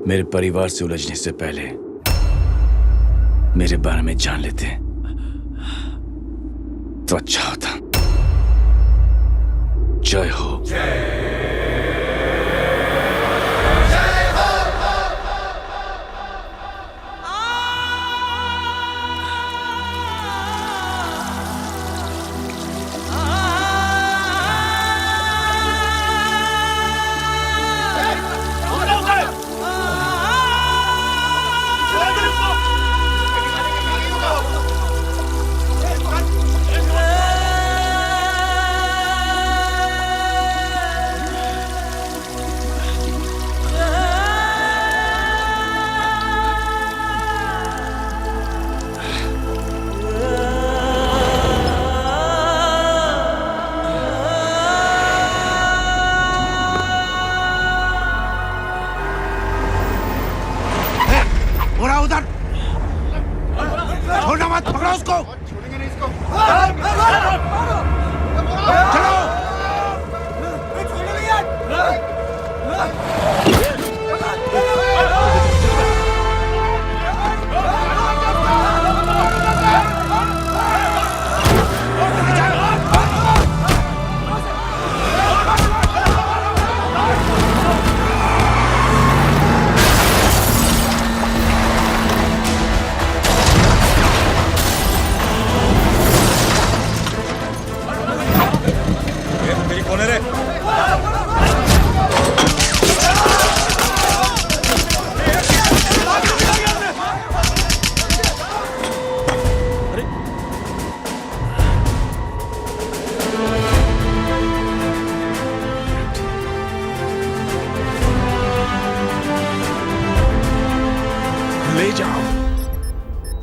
मेरे परिवार से उलझने से पहले मेरे बारे में जान लेते तो अच्छा होता। जय हो।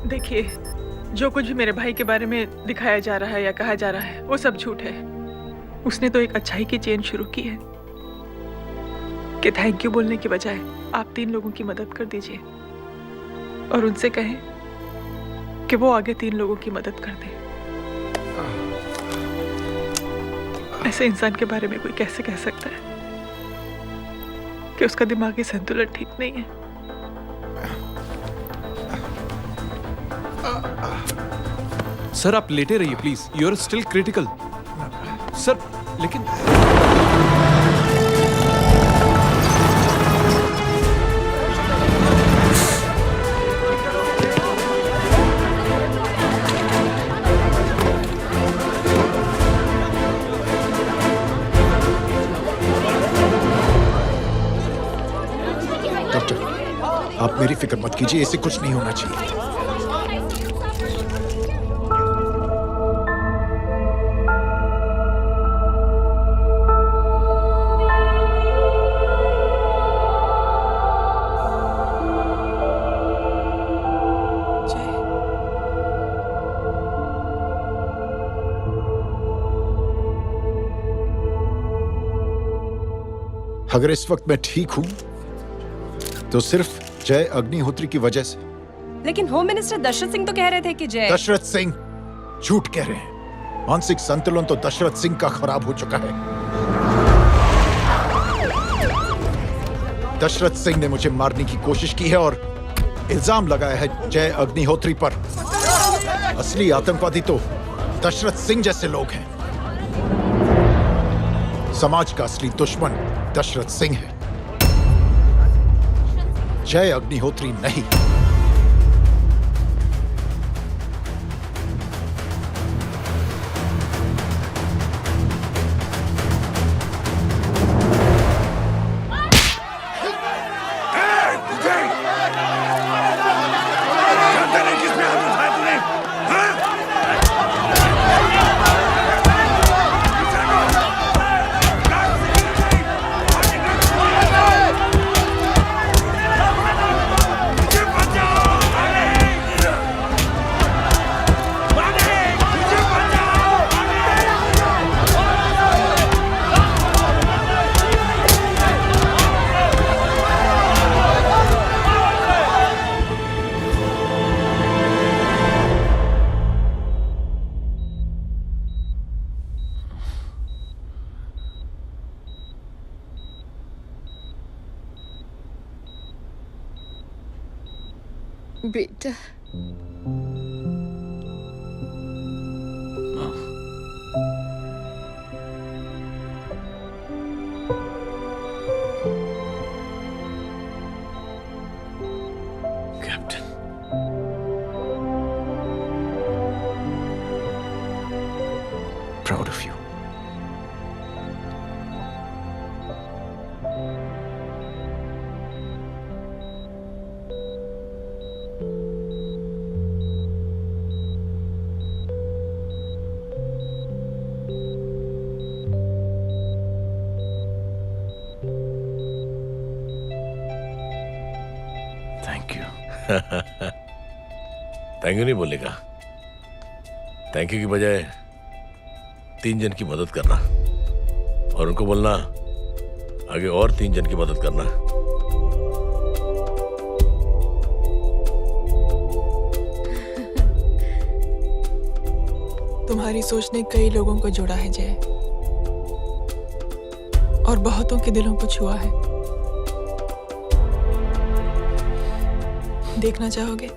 देखिए, जो कुछ भी मेरे भाई के बारे में दिखाया जा रहा है या कहा जा रहा है वो सब झूठ है। उसने तो एक अच्छाई की चेन शुरू की है कि थैंक यू बोलने के बजाय आप 3 लोगों की मदद कर दीजिए और उनसे कहें कि वो आगे 3 लोगों की मदद कर दे। ऐसे इंसान के बारे में कोई कैसे कह सकता है कि उसका दिमागी संतुलन ठीक नहीं है? सर आप लेटे रहिए please, you are still critical. Sir लेकिन डॉक्टर, आप मेरी फिक्र मत कीजिए, इसे कुछ नहीं होना चाहिए। अगर इस वक्त मैं ठीक हूं तो सिर्फ जय अग्निहोत्री की वजह से। लेकिन होम मिनिस्टर दशरथ सिंह तो कह रहे थे कि जय। दशरथ सिंह झूठ कह रहे हैं। मानसिक संतुलन तो दशरथ सिंह का खराब हो चुका है। दशरथ सिंह ने मुझे मारने की कोशिश की है और इल्जाम लगाया है जय अग्निहोत्री पर। असली आतंकवादी तो दशरथ सिंह जैसे लोग हैं। समाज का असली दुश्मन दशरथ सिंह है, जय अग्निहोत्री नहीं। मुझे बेटा captain, proud of you. Thank you. Thank you नहीं बोलेगा, थैंक यू की बजाय 3 जन की मदद करना और उनको बोलना आगे और 3 जन की मदद करना। तुम्हारी सोच ने कई लोगों को जोड़ा है जय, और बहुतों के दिलों को छुआ है। देखना चाहोगे?